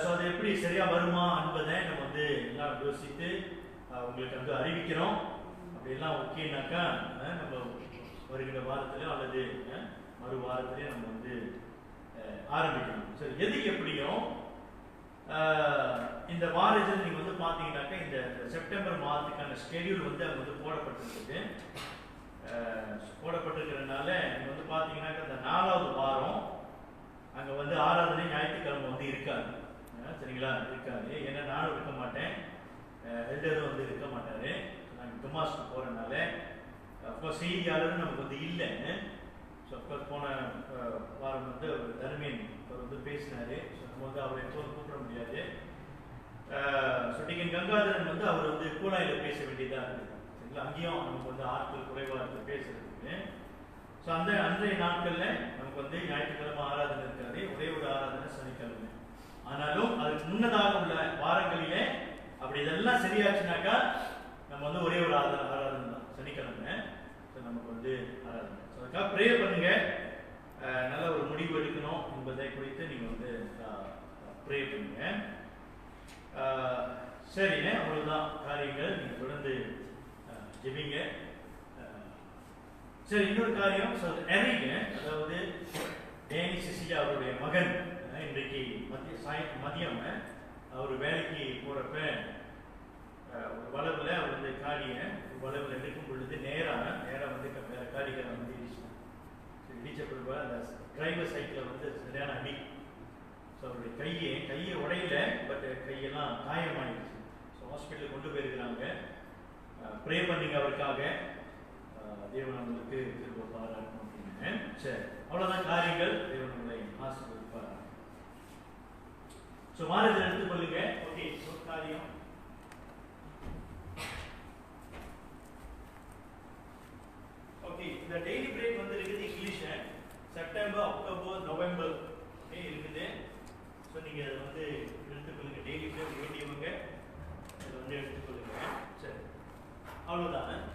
ஸோ அது எப்படி சரியாக வருமா என்பதை நம்ம வந்து எல்லாம் யோசித்து உங்களுக்கு வந்து அறிவிக்கிறோம். அப்படியெல்லாம் ஓகேனாக்கா நம்ம வருகிற வாரத்திலையோ அல்லது மறு வாரத்திலையோ நம்ம வந்து ஆரம்பிக்கணும். சரி, எதுக்கு எப்படியும் இந்த வாரத்தில் நீங்கள் வந்து பார்த்தீங்கன்னாக்கா இந்த செப்டம்பர் மாதத்துக்கான ஸ்கெடியூல் வந்து அங்கே வந்து போடப்பட்டிருக்கிறதுனால நீங்கள் வந்து பார்த்தீங்கன்னாக்கா இந்த 4வது வாரம் அங்கே வந்து ஆராதனை ஞாயிற்றுக்கிழமை வந்து இருக்காது. சரிங்களா, இருக்காது. ஏன்னா நானும் இருக்க மாட்டேன், எல்டரும் வந்து இருக்க மாட்டாரு. நாங்கள் டொமாஸ்க்கு போகிறதுனால அப்கோர்ஸ் செய்தியாளரும் நமக்கு வந்து இல்லை. ஸோ அப்கோர்ஸ் போன வாரம் வந்து அவர் தர்மேன் அவர் வந்து பேசினார். ஸோ நம்ம வந்து அவரை எப்போதும் கூப்பிட முடியாது. டிகன் கங்காதரன் வந்து அவர் வந்து கூலாயில் பேச வேண்டியதாக இருக்குது. சரிங்களா, அங்கேயும் நமக்கு வந்து ஆட்கள் குறைவாக இருக்குது பேசுறதுக்கு. ஸோ அன்றைய நாட்கள்ல நமக்கு வந்து ஞாயிற்றுக்கிழமை ஆராதனை இருக்காது, ஒரே ஒரு ஆராதனை சனிக்கிழமை. ஆனாலும் அதுக்கு முன்னதாக உள்ள வாரங்களிலே அப்படி இதெல்லாம் சரியாச்சுனாக்கா நம்ம வந்து ஒரே ஒரு ஆராதனை தான் சனிக்கிழமை. ஸோ நமக்கு வந்து ஆராதனை. ஸோ அதுக்காக ப்ரே பண்ணுங்க, நல்ல ஒரு முடிவு எடுக்கணும் என்பதை குறித்து நீங்க வந்து ப்ரே பண்ணுங்க. சரிங்க, அவ்வளவுதான் காரியங்கள். நீங்க தொடர்ந்து ஜெபிங்க. சரி, இன்னொரு காரியம் எரிங்க, அதாவது டேனி சிசியா அவருடைய மகன் இன்றைக்கு மதியம் அவர் வேலைக்கு போறப்ப ஒரு வளவுல அவர் வந்து காடியை வளவுல எடுக்கும் பொழுது நேரா வந்து வேற காடிகளை வந்து இடிச்ச பிறகு அந்த டிரைவர் சைக்கிள் வந்து சரியான அடி. ஸோ அவருடைய கையை உடையில, பட் கையெல்லாம் காயமாயிடுச்சு. ஸோ ஹாஸ்பிட்டலுக்கு கொண்டு போயிருக்கிறாங்க. ப்ரே பண்ணீங்க அவருக்காக, தேவன் அவங்களுக்கு திரும்ப பாராட்டணும் அப்படின்னு. சரி, அவ்வளவுதான் காரியங்கள். தேவன் உங்களை ஆசீர்வதிப்பார். ஸோ மாறுதல் எடுத்துக்கொள்ளுங்க. ஓகே, ஒரு காரியம். ஓகே, இந்த டெய்லி பிரேக் வந்து இருக்குது இங்கிலீஷ். செப்டம்பர், அக்டோபர், நவம்பர் இருக்குது. ஸோ நீங்க அதை வந்து எடுத்துக்கொள்ளுங்க. டெய்லி பிரேக் வேண்டியவங்க அதை வந்து எடுத்துக்கொள்ளுங்க. சரி, அவ்வளவுதான்.